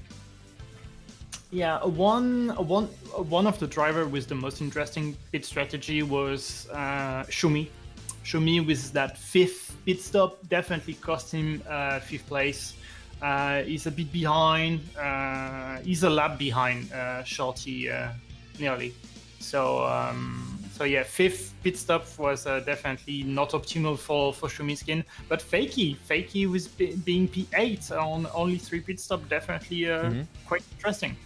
Speaker 2: Yeah, one of the driver with the most interesting pit strategy was Schumi. Schumi with that 5th pit stop definitely cost him 5th place. He's a bit behind. He's a lap behind Shorty nearly. So yeah, 5th pit stop was definitely not optimal for Shumiskin. But Fakey with being P8 on only 3 pit stop, definitely quite interesting.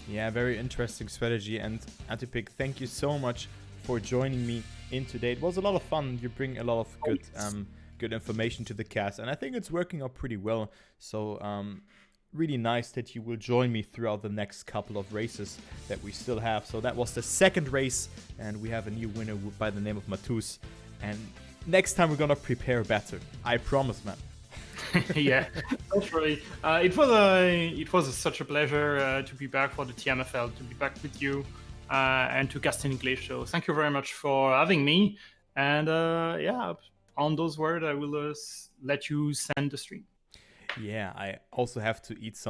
Speaker 1: Yeah, very interesting strategy. And Atypick, thank you so much for joining me in today. It was a lot of fun. You bring a lot of good information to the cast, and I think it's working out pretty well. So really nice that you will join me throughout the next couple of races that we still have. So that was the second race, and we have a new winner by the name of Matus. And next time we're gonna prepare better. I promise, man.
Speaker 2: Yeah, totally. It was such a pleasure to be back for the TMFL, to be back with you, and to cast in English. So thank you very much for having me. And yeah, on those words, I will let you send the stream.
Speaker 1: Yeah, I also have to eat some